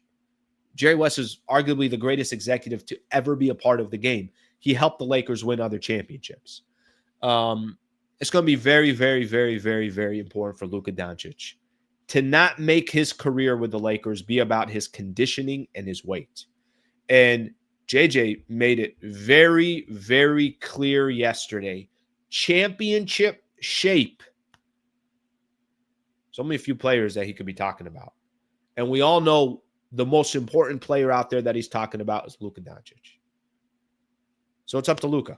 Jerry West is arguably the greatest executive to ever be a part of the game. He helped the Lakers win other championships. It's going to be very, very, very, very, very important for Luka Doncic to not make his career with the Lakers be about his conditioning and his weight. And JJ made it very, very clear yesterday. Championship shape. There's only a few players that he could be talking about. And we all know the most important player out there that he's talking about is Luka Doncic. So it's up to Luka.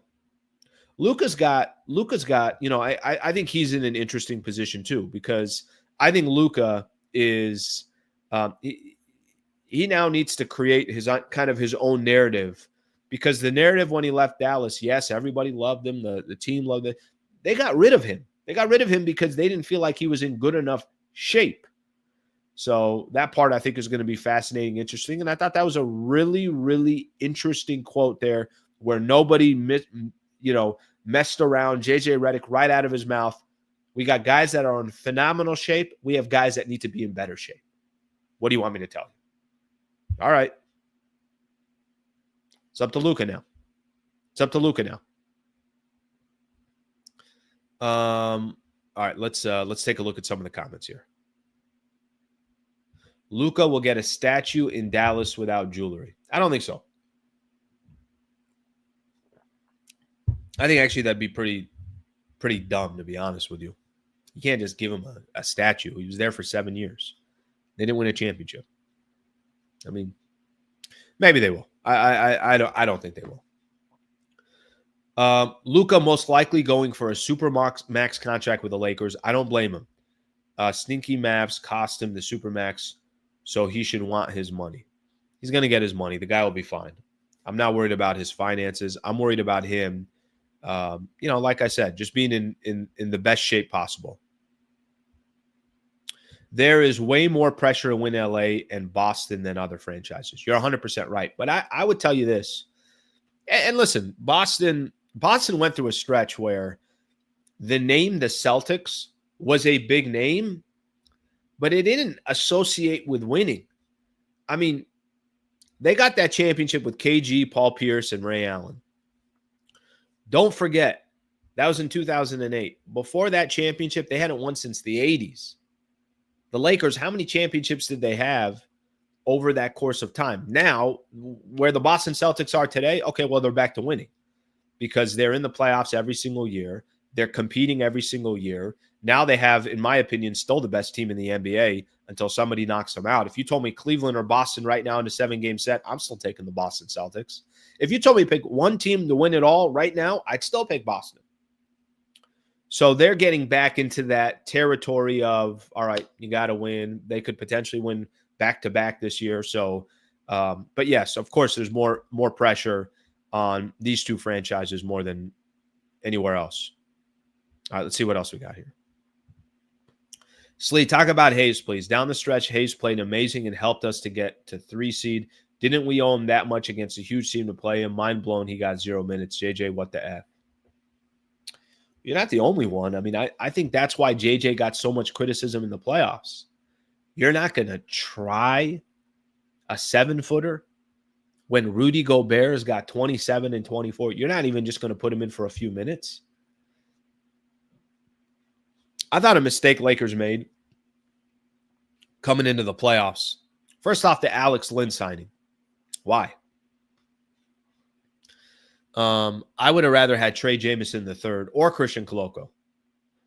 Luka's got, I think he's in an interesting position too, because I think Luka is, he now needs to create his kind of his own narrative, because the narrative when he left Dallas, yes, everybody loved him. The team loved it. They got rid of him. They got rid of him because they didn't feel like he was in good enough shape. So that part I think is going to be fascinating, interesting. And I thought that was a really, really interesting quote there where nobody, messed around. JJ Redick right out of his mouth. We got guys that are in phenomenal shape. We have guys that need to be in better shape. What do you want me to tell you? All right. It's up to Luka now. All right, let's take a look at some of the comments here. Luka will get a statue in Dallas without jewelry. I don't think so. I think actually that'd be pretty dumb, to be honest with you. You can't just give him a statue. He was there for 7 years. They didn't win a championship. I mean, maybe they will. I don't think they will. Luka most likely going for a super max contract with the Lakers. I don't blame him. Stinky Mavs cost him the super max, so he should want his money. He's going to get his money. The guy will be fine. I'm not worried about his finances. I'm worried about him. Like I said, just being in the best shape possible. There is way more pressure to win LA and Boston than other franchises. You're 100% right. But I would tell you this. And listen, Boston went through a stretch where the name the Celtics was a big name, but it didn't associate with winning. I mean, they got that championship with KG, Paul Pierce, and Ray Allen. Don't forget, that was in 2008. Before that championship, they hadn't won since the 80s. The Lakers, how many championships did they have over that course of time? Now, where the Boston Celtics are today, okay, well, they're back to winning because they're in the playoffs every single year. They're competing every single year. Now they have, in my opinion, still the best team in the NBA until somebody knocks them out. If you told me Cleveland or Boston right now in a 7-game set, I'm still taking the Boston Celtics. If you told me to pick one team to win it all right now, I'd still pick Boston. So they're getting back into that territory of, all right, you got to win. They could potentially win back-to-back this year. So, but yes, of course, there's more pressure on these two franchises more than anywhere else. All right, let's see what else we got here. Slee, talk about Hayes, please. Down the stretch, Hayes played amazing and helped us to get to 3 seed. Didn't we owe him that much against a huge team to play him? Mind blown, he got 0 minutes. JJ, what the F? You're not the only one. I mean, I think that's why JJ got so much criticism in the playoffs. You're not going to try a 7-footer when Rudy Gobert has got 27 and 24. You're not even just going to put him in for a few minutes. I thought a mistake Lakers made coming into the playoffs. First off, the Alex Lynn signing. Why? I would have rather had Trey Jameson III or Christian Coloco.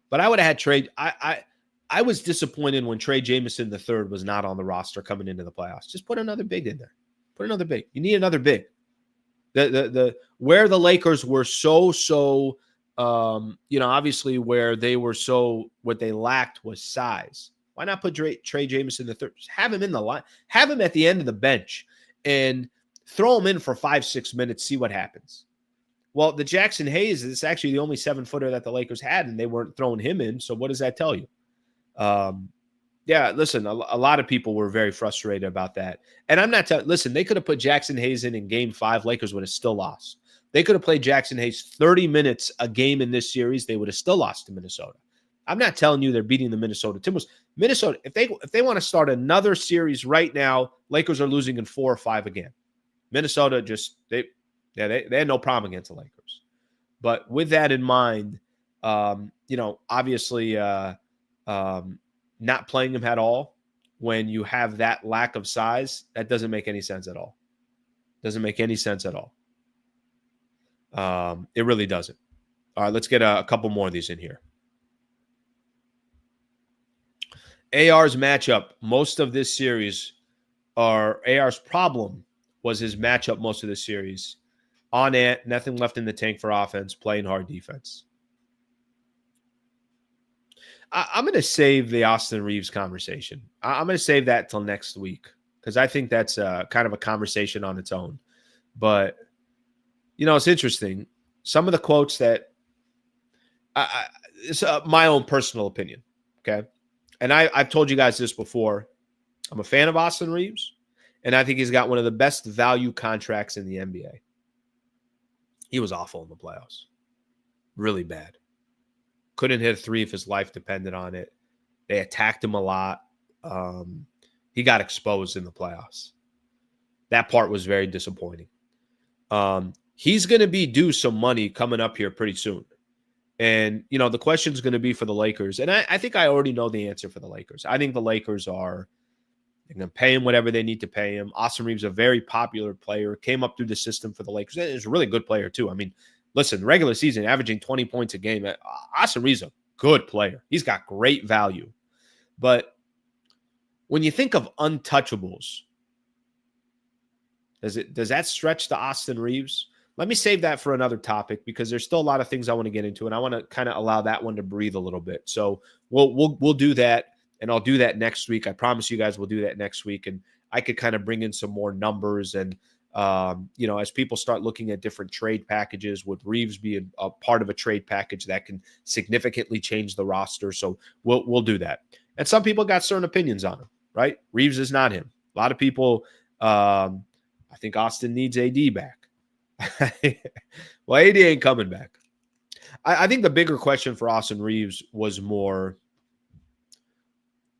But I would have had Trey. I was disappointed when Trey Jameson III was not on the roster coming into the playoffs. Just put another big in there. Put another big. You need another big. The where the Lakers were so obviously where they were what they lacked was size. Why not put Trey Jameson III? Just have him in the line. Have him at the end of the bench and throw him in for 5-6 minutes. See what happens. Well, the Jaxson Hayes is actually the only 7-footer that the Lakers had, and they weren't throwing him in. So what does that tell you? Yeah, listen, a lot of people were very frustrated about that. And I'm not listen, they could have put Jaxson Hayes in Game 5. Lakers would have still lost. They could have played Jaxson Hayes 30 minutes a game in this series. They would have still lost to Minnesota. I'm not telling you they're beating the Minnesota Timberwolves. Minnesota, if they want to start another series right now, Lakers are losing in 4 or 5 again. Minnesota they had no problem against the Lakers. But with that in mind, obviously not playing him at all when you have that lack of size, that doesn't make any sense at all. Doesn't make any sense at all. It really doesn't. All right, let's get a couple more of these in here. AR's matchup most of this series, or AR's problem was his matchup most of this series. On it, nothing left in the tank for offense, playing hard defense. I'm going to save the Austin Reeves conversation. I'm going to save that till next week because I think that's kind of a conversation on its own. But, it's interesting. Some of the quotes that it's my own personal opinion, okay? And I've told you guys this before. I'm a fan of Austin Reeves, and I think he's got one of the best value contracts in the NBA. He was awful in the playoffs. Really bad. Couldn't hit a 3 if his life depended on it. They attacked him a lot. He got exposed in the playoffs. That part was very disappointing. He's going to be due some money coming up here pretty soon. And, the question is going to be for the Lakers. And I think I already know the answer for the Lakers. I think the Lakers they're going to pay him whatever they need to pay him. Austin Reeves is a very popular player, came up through the system for the Lakers. And he's a really good player, too. I mean, listen, regular season, averaging 20 points a game. Austin Reeves is a good player. He's got great value. But when you think of untouchables, does that stretch to Austin Reeves? Let me save that for another topic because there's still a lot of things I want to get into, and I want to kind of allow that one to breathe a little bit. So we'll do that, and I'll do that next week. I promise you guys we'll do that next week, and I could kind of bring in some more numbers and as people start looking at different trade packages, would Reeves be a part of a trade package that can significantly change the roster? So we'll do that. And some people got certain opinions on him, right? Reeves is not him. A lot of people, I think Austin needs AD back. Well, AD ain't coming back. I think the bigger question for Austin Reeves was more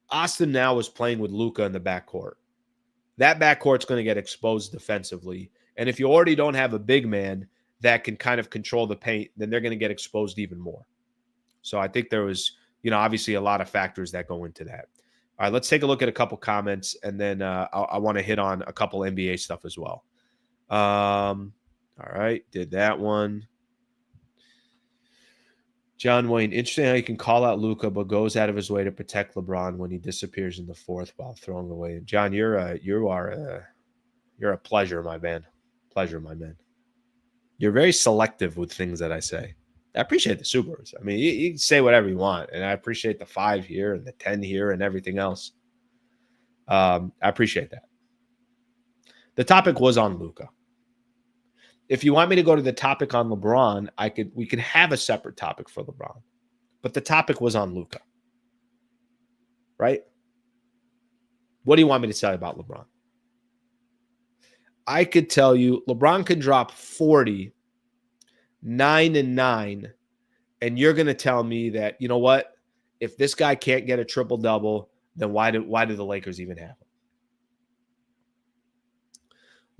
Austin now is playing with Luka in the backcourt. That backcourt's going to get exposed defensively. And if you already don't have a big man that can kind of control the paint, then they're going to get exposed even more. So I think there was, obviously a lot of factors that go into that. All right, let's take a look at a couple comments, and then I want to hit on a couple NBA stuff as well. All right, did that one. John Wayne, interesting how you can call out Luka, but goes out of his way to protect LeBron when he disappears in the fourth while throwing away. John, you're a pleasure, my man. Pleasure, my man. You're very selective with things that I say. I appreciate the supers. I mean, you can say whatever you want, and I appreciate the 5 here and the 10 here and everything else. I appreciate that. The topic was on Luka. If you want me to go to the topic on LeBron, we could have a separate topic for LeBron. But the topic was on Luka. Right? What do you want me to tell you about LeBron? I could tell you LeBron can drop 40, 9-9, and you're going to tell me that, you know what? If this guy can't get a triple-double, then why do the Lakers even have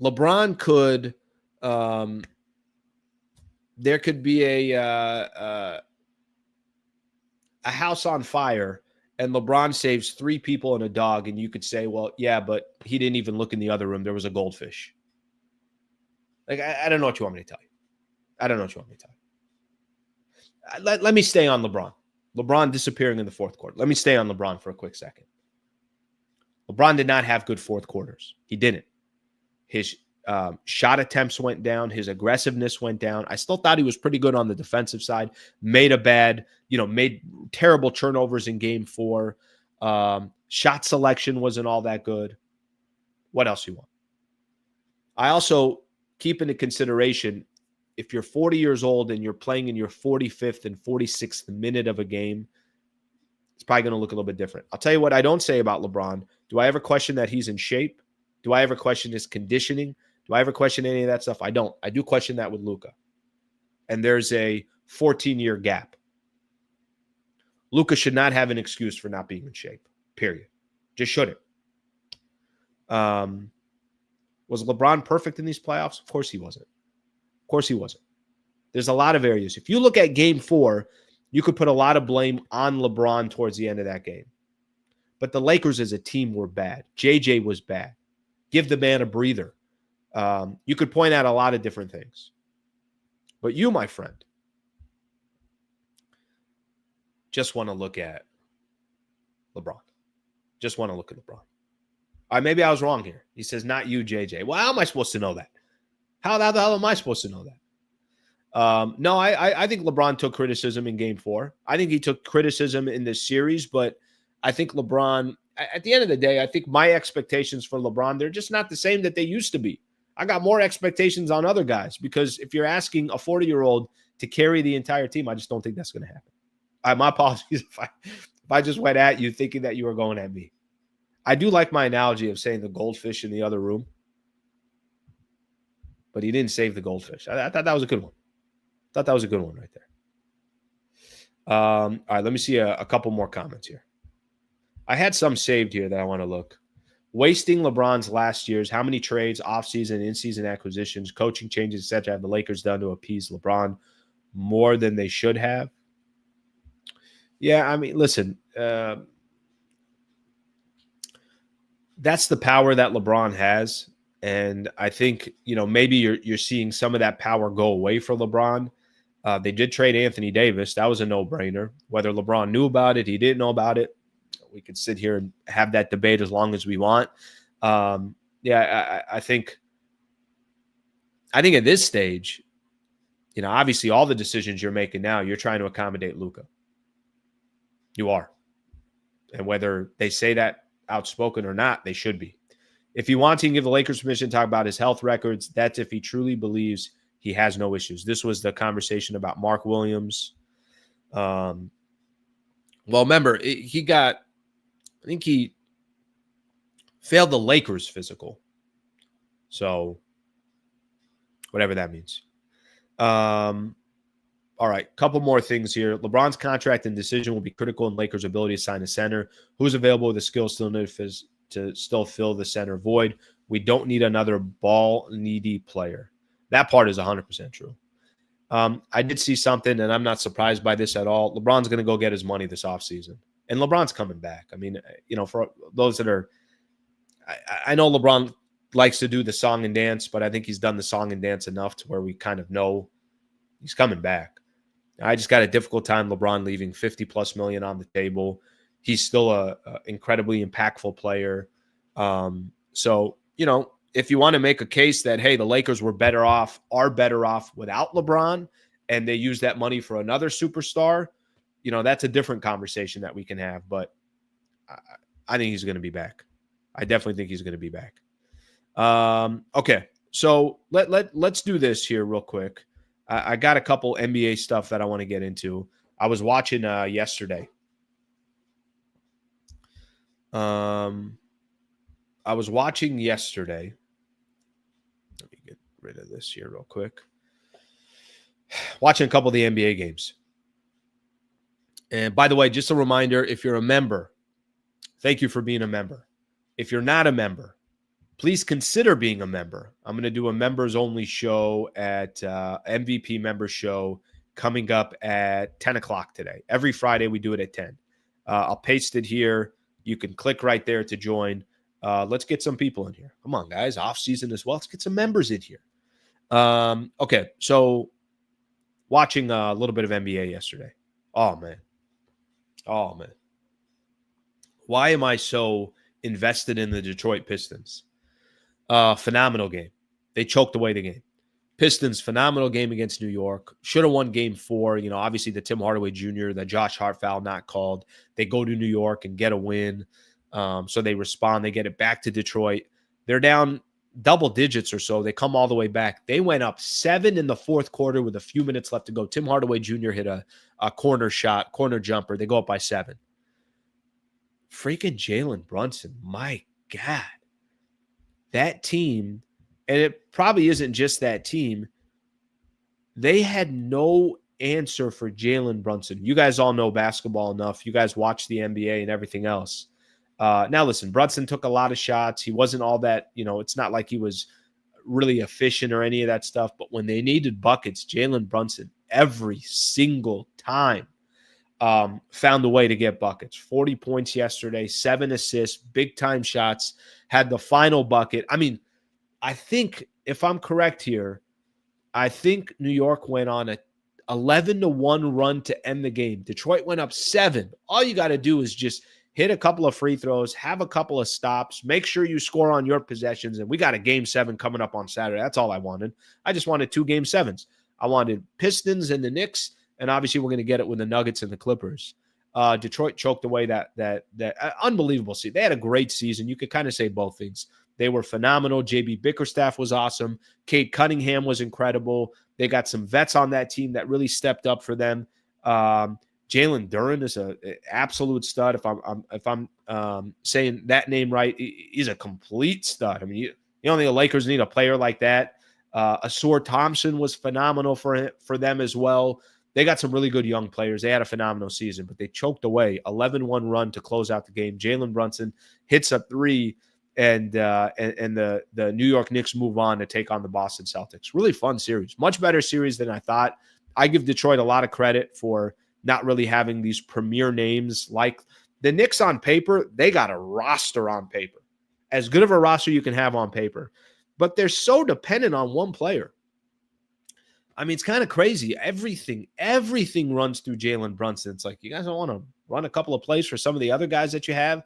him? LeBron could there could be a house on fire and LeBron saves 3 people and a dog, and you could say, well, yeah, but he didn't even look in the other room. There was a goldfish. Like, I don't know what you want me to tell you. I don't know what you want me to tell you. Let me stay on LeBron. LeBron disappearing in the fourth quarter. Let me stay on LeBron for a quick second. LeBron did not have good fourth quarters. He didn't. His shot attempts went down. His aggressiveness went down. I still thought he was pretty good on the defensive side. Made terrible turnovers in game 4. Shot selection wasn't all that good. What else you want? I also keep into consideration, if you're 40 years old and you're playing in your 45th and 46th minute of a game, it's probably going to look a little bit different. I'll tell you what I don't say about LeBron. Do I ever question that he's in shape? Do I ever question his conditioning? Do I ever question any of that stuff? I don't. I do question that with Luka. And there's a 14-year gap. Luka should not have an excuse for not being in shape, period. Just shouldn't. Was LeBron perfect in these playoffs? Of course he wasn't. Of course he wasn't. There's a lot of areas. If you look at game 4, you could put a lot of blame on LeBron towards the end of that game. But the Lakers as a team were bad. JJ was bad. Give the man a breather. You could point out a lot of different things. But you, my friend, just want to look at LeBron. Just want to look at LeBron. Maybe I was wrong here. He says, not you, JJ. Well, how am I supposed to know that? How the hell am I supposed to know that? No, I think LeBron took criticism in game 4. I think he took criticism in this series, but I think LeBron, at the end of the day, I think my expectations for LeBron, they're just not the same that they used to be. I got more expectations on other guys because if you're asking a 40-year-old to carry the entire team, I just don't think that's going to happen. My apologies if I just went at you thinking that you were going at me. I do like my analogy of saying the goldfish in the other room, but he didn't save the goldfish. I thought that was a good one. I thought that was a good one right there. All right, let me see a couple more comments here. I had some saved here that I want to look. Wasting LeBron's last years, how many trades, offseason, in-season acquisitions, coaching changes, etc. have the Lakers done to appease LeBron more than they should have? Yeah, I mean, listen, that's the power that LeBron has. And I think, maybe you're seeing some of that power go away for LeBron. They did trade Anthony Davis. That was a no-brainer. Whether LeBron knew about it, he didn't know about it. We could sit here and have that debate as long as we want. I think at this stage, obviously all the decisions you're making now, you're trying to accommodate Luka. You are. And whether they say that outspoken or not, they should be. If he wants, he can give the Lakers permission to talk about his health records. That's if he truly believes he has no issues. This was the conversation about Mark Williams. Well, remember, I think he failed the Lakers physical. So, whatever that means. All right, couple more things here. LeBron's contract and decision will be critical in Lakers' ability to sign a center. Who's available with the skills to still fill the center void? We don't need another ball-needy player. That part is 100% true. I did see something, and I'm not surprised by this at all. LeBron's going to go get his money this offseason. And LeBron's coming back. I mean, for those that are – I know LeBron likes to do the song and dance, but I think he's done the song and dance enough to where we kind of know he's coming back. I just got a difficult time LeBron leaving $50+ million on the table. He's still a incredibly impactful player. So, if you want to make a case that, hey, the Lakers are better off without LeBron, and they use that money for another superstar, that's a different conversation that we can have. But I think he's going to be back. I definitely think he's going to be back. Okay, so let's do this here real quick. I got a couple NBA stuff that I want to get into. I was watching yesterday. Let me get rid of this here real quick. Watching a couple of the NBA games. And by the way, just a reminder, if you're a member, thank you for being a member. If you're not a member, please consider being a member. I'm going to do a members-only show at MVP member show coming up at 10 o'clock today. Every Friday, we do it at 10. I'll paste it here. You can click right there to join. Let's get some people in here. Come on, guys. Off season as well. Let's get some members in here. Okay, so watching a little bit of NBA yesterday. Oh, man. Why am I so invested in the Detroit Pistons? Phenomenal game. They choked away the game. Pistons, phenomenal game against New York. Should have won game 4. Obviously the Tim Hardaway Jr., the Josh Hart foul not called. They go to New York and get a win. So they respond. They get it back to Detroit. They're down double digits or so. They come all the way back. They went up 7 in the fourth quarter with a few minutes left to go. Tim Hardaway Jr. hit a corner jumper. They go up by 7. Freaking Jalen Brunson. My God. That team, and it probably isn't just that team, they had no answer for Jalen Brunson. You guys all know basketball enough. You guys watch the NBA and everything else. Now, listen, Brunson took a lot of shots. He wasn't all that, it's not like he was really efficient or any of that stuff. But when they needed buckets, Jalen Brunson, every single time, found a way to get buckets. 40 points yesterday, 7 assists, big-time shots, had the final bucket. I mean, I think, if I'm correct here, I think New York went on a 11-1 run to end the game. Detroit went up 7. All you got to do is just hit a couple of free throws, have a couple of stops, make sure you score on your possessions, and we got a Game 7 coming up on Saturday. That's all I wanted. I just wanted 2 Game 7s. I wanted Pistons and the Knicks, and obviously we're going to get it with the Nuggets and the Clippers. Detroit choked away that unbelievable season. They had a great season. You could kind of say both things. They were phenomenal. JB Bickerstaff was awesome. Cade Cunningham was incredible. They got some vets on that team that really stepped up for them. Jalen Duren is an absolute stud. If I'm saying that name right, he's a complete stud. I mean, you don't think the Lakers need a player like that. Asur Thompson was phenomenal for them as well. They got some really good young players. They had a phenomenal season, but they choked away 11-1 run to close out the game. Jalen Brunson hits a 3, and the New York Knicks move on to take on the Boston Celtics. Really fun series. Much better series than I thought. I give Detroit a lot of credit for not really having these premier names like the Knicks on paper. They got a roster on paper. As good of a roster you can have on paper. But they're so dependent on one player. I mean, it's kind of crazy. Everything runs through Jalen Brunson. It's like, you guys don't want to run a couple of plays for some of the other guys that you have.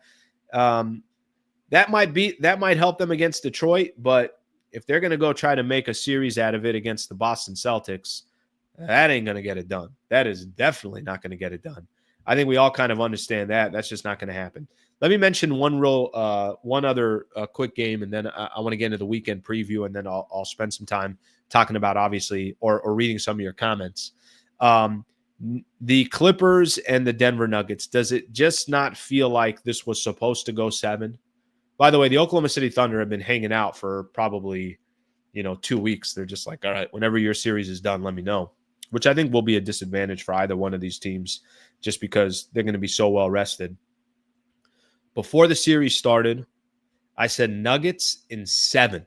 That might help them against Detroit, but if they're going to go try to make a series out of it against the Boston Celtics, that ain't going to get it done. That is definitely not going to get it done. I think we all kind of understand that. That's just not going to happen. Let me mention one other quick game, and then I want to get into the weekend preview, and then I'll spend some time talking about, obviously, or reading some of your comments. The Clippers and the Denver Nuggets, does it just not feel like this was supposed to go 7? By the way, the Oklahoma City Thunder have been hanging out for probably, 2 weeks. They're just like, all right, whenever your series is done, let me know, which I think will be a disadvantage for either one of these teams just because they're going to be so well rested. Before the series started, I said Nuggets in 7.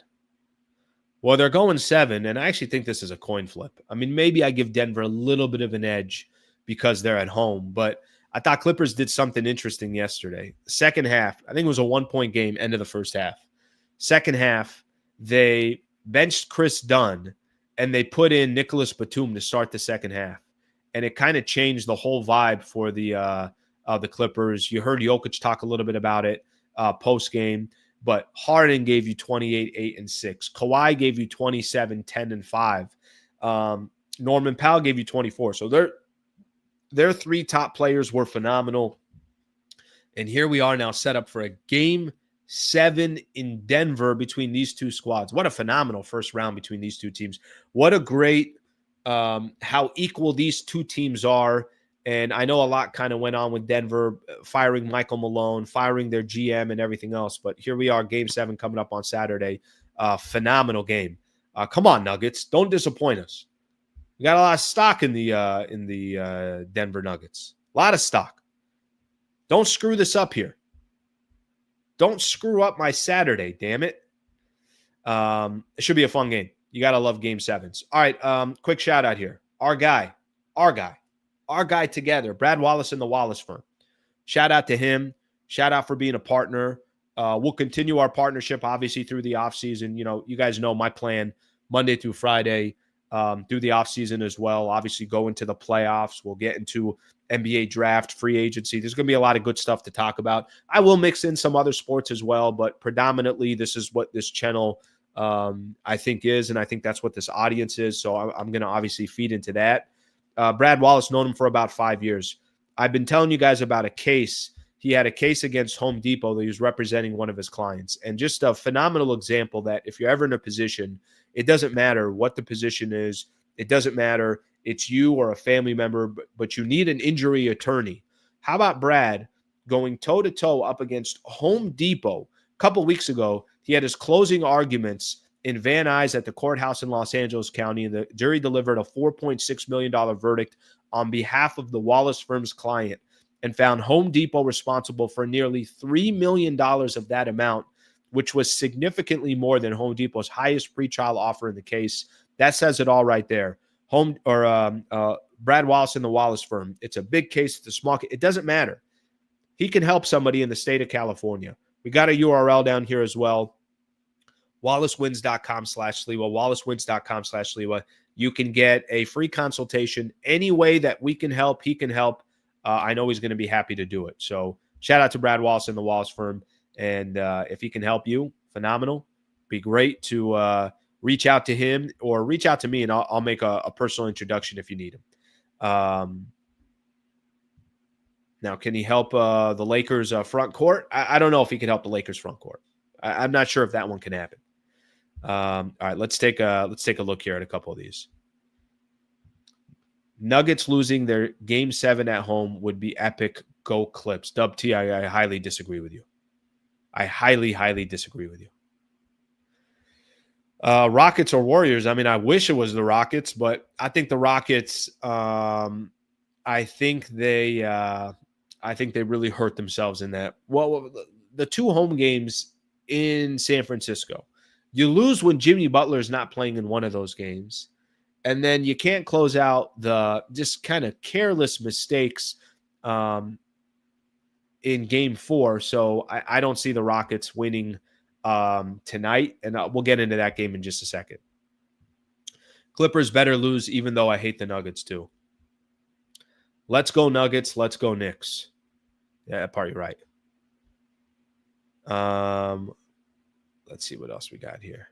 Well, they're going 7, and I actually think this is a coin flip. I mean, maybe I give Denver a little bit of an edge because they're at home, but I thought Clippers did something interesting yesterday. Second half, I think it was a 1-point game, end of the first half. Second half, they benched Chris Dunn, and they put in Nicholas Batum to start the second half. And it kind of changed the whole vibe for the Clippers. You heard Jokic talk a little bit about it post-game, but Harden gave you 28, 8, and 6. Kawhi gave you 27, 10, and 5. Norman Powell gave you 24. So their 3 top players were phenomenal. And here we are now set up for a Game 7 in Denver between these two squads. What a phenomenal first round between these two teams. What a great how equal these two teams are. And I know a lot kind of went on with Denver, firing Michael Malone, firing their GM and everything else. But here we are, Game 7 coming up on Saturday. Phenomenal game. Come on, Nuggets. Don't disappoint us. We got a lot of stock in the Denver Nuggets. A lot of stock. Don't screw this up here. Don't screw up my Saturday, damn it. It should be a fun game. You got to love Game 7s. All right, quick shout out here. Our guy together, Brad Wallace and the Wallace firm. shout out to him. Shout out for being a partner. We'll continue our partnership, obviously, through the offseason. You guys know my plan Monday through Friday through the offseason as well. Obviously, go into the playoffs. We'll get into NBA draft, free agency. There's going to be a lot of good stuff to talk about. I will mix in some other sports as well, but predominantly this is what this channel I think is, and I think that's what this audience is. So I'm going to obviously feed into that. Brad Wallace, known him for about 5 years. I've been telling you guys about a case. He had a case against Home Depot that he was representing one of his clients. And just a phenomenal example that if you're ever in a position, it doesn't matter what the position is. It doesn't matter. It's you or a family member, but you need an injury attorney. How about Brad going toe-to-toe up against Home Depot? A couple weeks ago, he had his closing arguments in Van Nuys at the courthouse in Los Angeles County, and the jury delivered a $4.6 million verdict on behalf of the Wallace firm's client and found Home Depot responsible for nearly $3 million of that amount, which was significantly more than Home Depot's highest pretrial offer in the case. That says it all right there. Brad Wallace and the Wallace firm. It's a big case. It's a small case. It doesn't matter. He can help somebody in the state of California. We got a URL down here as well. WallaceWins.com/Sliwa. WallaceWins.com/Sliwa. You can get a free consultation any way that we can help. He can help. I know he's going to be happy to do it. So shout out to Brad Wallace and the Wallace firm. And if he can help you, phenomenal. Be great to reach out to him or reach out to me, and I'll make a personal introduction if you need him. Now, can he help the Lakers front court? I don't know if he can help the Lakers front court. I'm not sure if that one can happen. All right, let's take a look here at a couple of these. Nuggets losing their Game 7 at home would be epic. Go Clips. Dub T, I highly disagree with you. I highly, highly disagree with you. Rockets or Warriors? I mean, I wish it was the Rockets, but I think the Rockets. I think they really hurt themselves in that. Well, the two home games in San Francisco, you lose when Jimmy Butler is not playing in one of those games. And then you can't close out the just kind of careless mistakes in Game 4. So I don't see the Rockets winning tonight. And we'll get into that game in just a second. Clippers better lose, even though I hate the Nuggets too. Let's go Nuggets. Let's go Knicks. Yeah, that part you're right. Let's see what else we got here.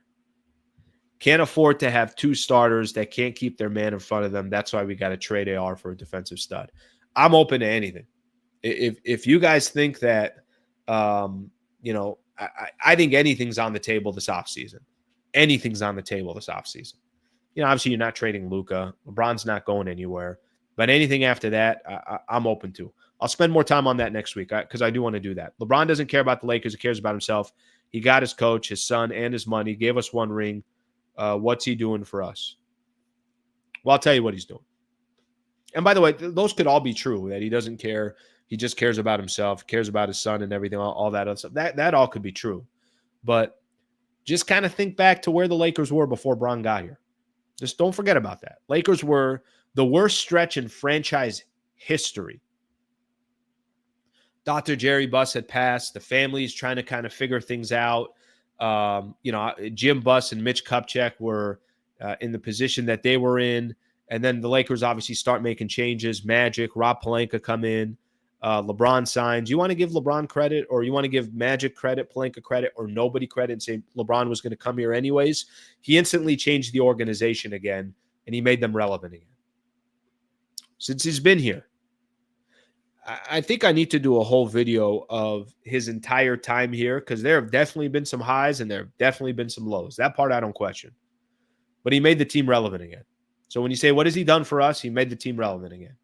Can't afford to have two starters that can't keep their man in front of them. That's why we got to trade AR for a defensive stud. I'm open to anything. If you guys think that, I think anything's on the table this offseason. Anything's on the table this offseason. Obviously you're not trading Luka. LeBron's not going anywhere. But anything after that, I'm open to. I'll spend more time on that next week because I do want to do that. LeBron doesn't care about the Lakers. He cares about himself. He got his coach, his son, and his money. Gave us one ring. What's he doing for us? Well, I'll tell you what he's doing. And by the way, those could all be true, that he doesn't care. He just cares about himself, cares about his son and everything, all that other stuff. That all could be true. But just kind of think back to where the Lakers were before Bron got here. Just don't forget about that. Lakers were the worst stretch in franchise history. Dr. Jerry Buss had passed. The family's trying to kind of figure things out. Jim Buss and Mitch Kupchak were in the position that they were in. And then the Lakers obviously start making changes. Magic, Rob Pelinka come in. LeBron signs. You want to give LeBron credit, or you want to give Magic credit, Pelinka credit, or nobody credit and say LeBron was going to come here anyways? He instantly changed the organization again, and he made them relevant again. Since he's been here, I think I need to do a whole video of his entire time here, because there have definitely been some highs and there have definitely been some lows. That part I don't question. But he made the team relevant again. So when you say, what has he done for us? He made the team relevant again.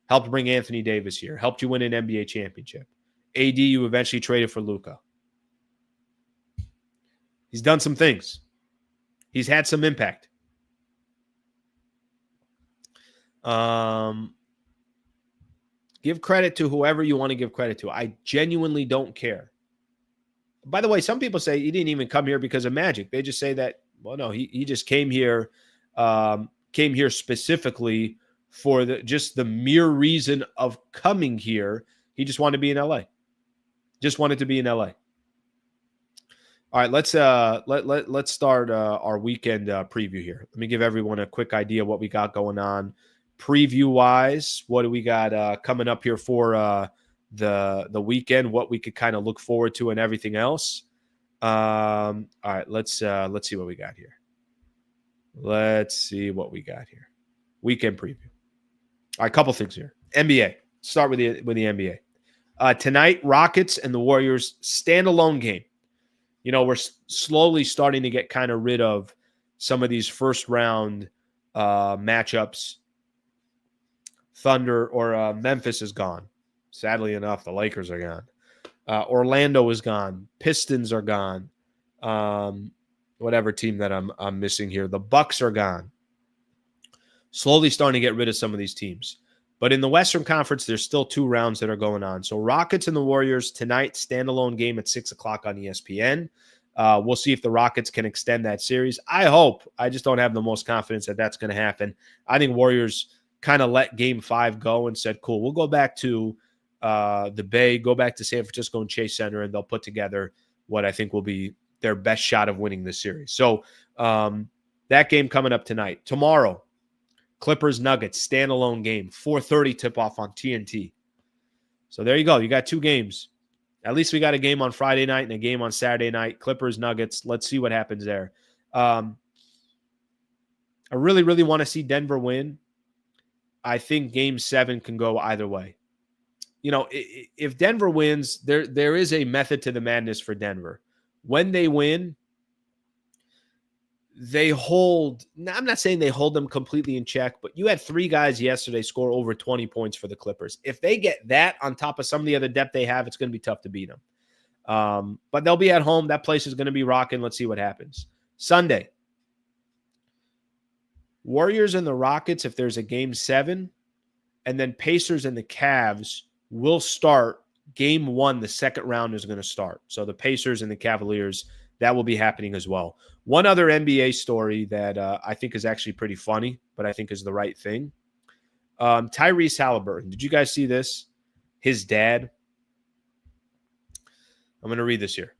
Helped bring Anthony Davis here. Helped you win an NBA championship. AD, you eventually traded for Luka. He's done some things. He's had some impact. Give credit to whoever you want to give credit to. I genuinely don't care. By the way, some people say he didn't even come here because of Magic. They just say that, well, no, he just came here specifically for just the mere reason of coming here. He just wanted to be in LA. Just wanted to be in LA. All right, let's start our weekend preview here. Let me give everyone a quick idea of what we got going on preview-wise. What do we got coming up here for the weekend? What we could kind of look forward to and everything else. All right, let's see what we got here. Let's see what we got here. Weekend preview. All right, a couple things here. NBA. Start with the NBA. Tonight, Rockets and the Warriors standalone game. You know, we're slowly starting to get kind of rid of some of these first round matchups. Thunder or Memphis is gone. Sadly enough, the Lakers are gone. Orlando is gone. Pistons are gone. Whatever team that I'm missing here. The Bucks are gone. Slowly starting to get rid of some of these teams. But in the Western Conference, there's still 2 rounds that are going on. So Rockets and the Warriors tonight, standalone game at 6 o'clock on ESPN. We'll see if the Rockets can extend that series. I hope. I just don't have the most confidence that that's going to happen. I think Warriors kind of let Game 5 go and said, cool, we'll go back to the Bay, go back to San Francisco and Chase Center, and they'll put together what I think will be their best shot of winning this series. So that game coming up tonight. Tomorrow, Clippers-Nuggets, standalone game, 4:30 tip-off on TNT. So there you go. You got 2 games. At least we got a game on Friday night and a game on Saturday night. Clippers-Nuggets. Let's see what happens there. I really, really want to see Denver win. I think Game 7 can go either way. You know, if Denver wins, there is a method to the madness for Denver. When they win, they hold, I'm not saying they hold them completely in check, but you had 3 guys yesterday score over 20 points for the Clippers. If they get that on top of some of the other depth they have, it's going to be tough to beat them. But they'll be at home. That place is going to be rocking. Let's see what happens. Sunday, Warriors and the Rockets, if there's a Game 7, and then Pacers and the Cavs will start Game 1. The second round is going to start. So the Pacers and the Cavaliers, that will be happening as well. One other NBA story that I think is actually pretty funny, but I think is the right thing. Tyrese Haliburton. Did you guys see this? His dad. I'm going to read this here.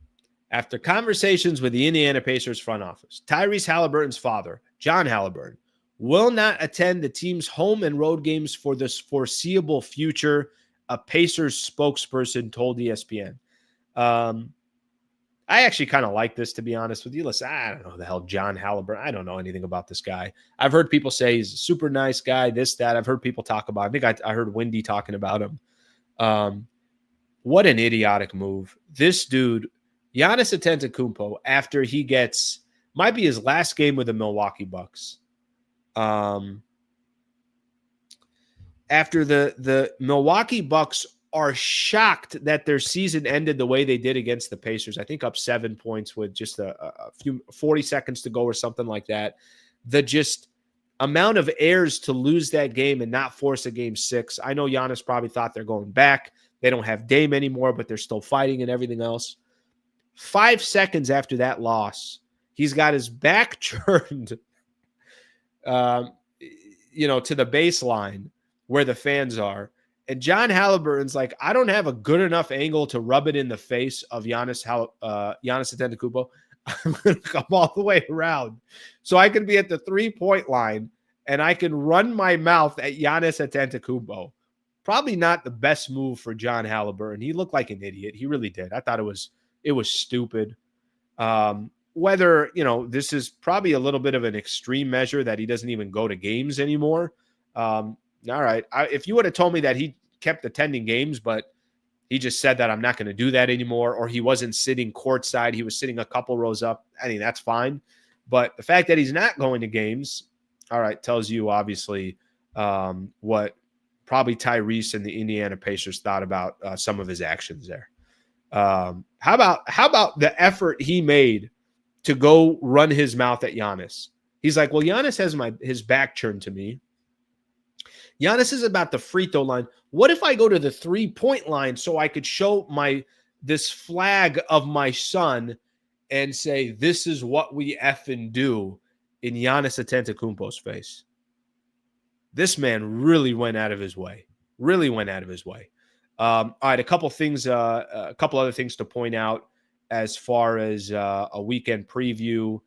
After conversations with the Indiana Pacers front office, Tyrese Haliburton's father, John Haliburton, will not attend the team's home and road games for the foreseeable future, a Pacers spokesperson told ESPN. I actually kind of like this, to be honest with you. Listen, I don't know who the hell John Haliburton. I don't know anything about this guy. I've heard people say he's a super nice guy, this, that. I've heard people talk about him. I think I heard Wendy talking about him. What an idiotic move. This dude, Giannis Antetokounmpo, after he gets, might be his last game with the Milwaukee Bucks. After the Milwaukee Bucks are shocked that their season ended the way they did against the Pacers. I think up 7 points with just a few 40 seconds to go or something like that. The just amount of errors to lose that game and not force a Game 6. I know Giannis probably thought they're going back. They don't have Dame anymore, but they're still fighting and everything else. 5 seconds after that loss, he's got his back turned, to the baseline where the fans are. And John Haliburton's like, I don't have a good enough angle to rub it in the face of Giannis Antetokounmpo. I'm going to come all the way around so I can be at the 3-point line and I can run my mouth at Giannis Antetokounmpo. Probably not the best move for John Haliburton. He looked like an idiot. He really did. I thought it was stupid. Whether, this is probably a little bit of an extreme measure that he doesn't even go to games anymore. All right. If you would have told me that he kept attending games, but he just said that I'm not going to do that anymore, or he wasn't sitting courtside, he was sitting a couple rows up, I mean, that's fine. But the fact that he's not going to games, all right, tells you obviously what probably Tyrese and the Indiana Pacers thought about some of his actions there. How about the effort he made to go run his mouth at Giannis? He's like, well, Giannis has his back turned to me. Giannis is about the free throw line. What if I go to the 3-point line so I could show this flag of my son and say, this is what we effing do in Giannis Antetokounmpo's face? This man really went out of his way. All right, a couple things, a couple other things to point out as far as a weekend preview.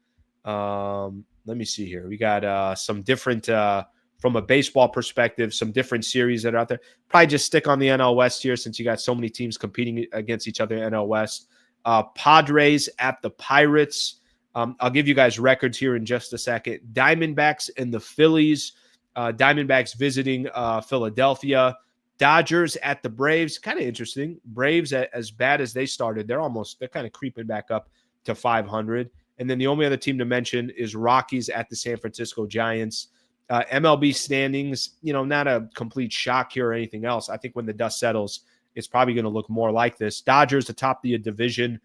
Let me see here. We got some different, from a baseball perspective, some different series that are out there. Probably just stick on the NL West here since you got so many teams competing against each other in NL West. Padres at the Pirates. I'll give you guys records here in just a second. Diamondbacks and the Phillies. Diamondbacks visiting Philadelphia. Dodgers at the Braves. Kind of interesting. Braves, as bad as they started, they're kind of creeping back up to 500. And then the only other team to mention is Rockies at the San Francisco Giants. MLB standings, not a complete shock here or anything else. I think when the dust settles, it's probably going to look more like this. Dodgers atop the division.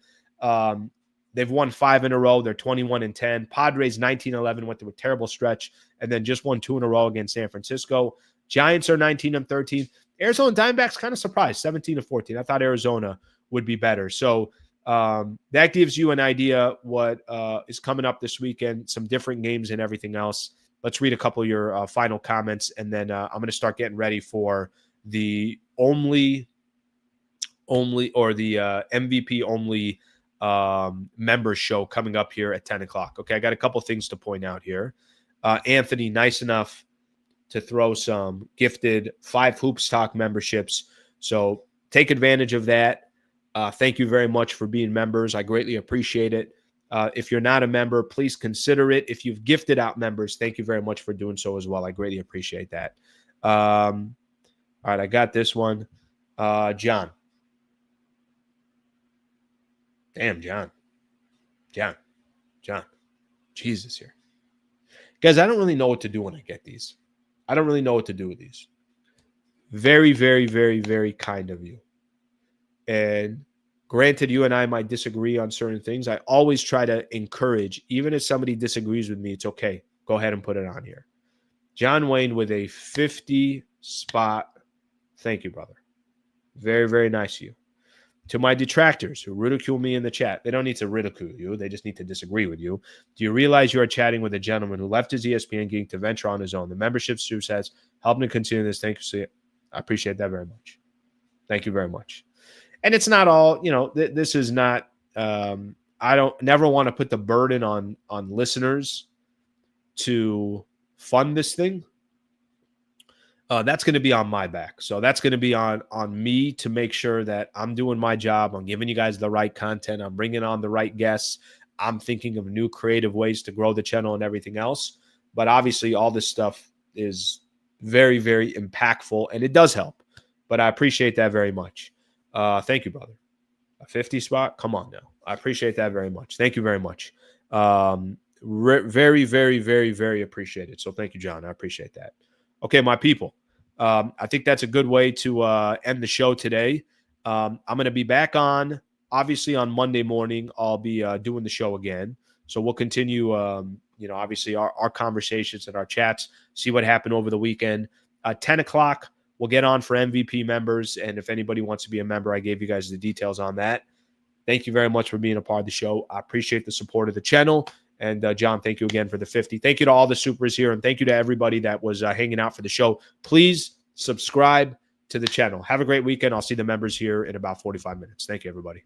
They've won 5 in a row. They're 21-10. Padres 19-11, went through a terrible stretch, and then just won 2 in a row against San Francisco. Giants are 19-13. Arizona Diamondbacks kind of surprised, 17-14. I thought Arizona would be better. So that gives you an idea what is coming up this weekend, some different games and everything else. Let's read a couple of your final comments, and then I'm going to start getting ready for the MVP only members show coming up here at 10 o'clock. Okay, I got a couple things to point out here. Anthony, nice enough to throw some gifted 5 Hoops Talk memberships. So take advantage of that. Thank you very much for being members. I greatly appreciate it. If you're not a member, please consider it. If you've gifted out members, thank you very much for doing so as well. I greatly appreciate that. All right, I got this one. John. Damn, John. Jesus here. Guys, I don't really know what to do when I get these. I don't really know what to do with these. Very, very, very, very kind of you. And granted, you and I might disagree on certain things. I always try to encourage, even if somebody disagrees with me, it's okay. Go ahead and put it on here. John Wayne with a 50 spot. Thank you, brother. Very, very nice of you. To my detractors who ridicule me in the chat, they don't need to ridicule you. They just need to disagree with you. Do you realize you are chatting with a gentleman who left his ESPN gig to venture on his own? The membership Stu says, help me continue this. Thank you. I appreciate that very much. Thank you very much. And it's not all, this is not, I don't never want to put the burden on listeners to fund this thing. That's going to be on my back. So that's going to be on me to make sure that I'm doing my job. I'm giving you guys the right content. I'm bringing on the right guests. I'm thinking of new creative ways to grow the channel and everything else. But obviously all this stuff is very, very impactful, and it does help. But I appreciate that very much. Thank you, brother. A 50 spot? Come on now. I appreciate that very much. Thank you very much. Very, very, very, very appreciated. So thank you, John. I appreciate that. Okay, my people. I think that's a good way to end the show today. I'm going to be back on, obviously, on Monday morning. I'll be doing the show again. So we'll continue, obviously our conversations and our chats, see what happened over the weekend. 10 o'clock, we'll get on for MVP members. And if anybody wants to be a member, I gave you guys the details on that. Thank you very much for being a part of the show. I appreciate the support of the channel. And John, thank you again for the 50. Thank you to all the supers here. And thank you to everybody that was hanging out for the show. Please subscribe to the channel. Have a great weekend. I'll see the members here in about 45 minutes. Thank you, everybody.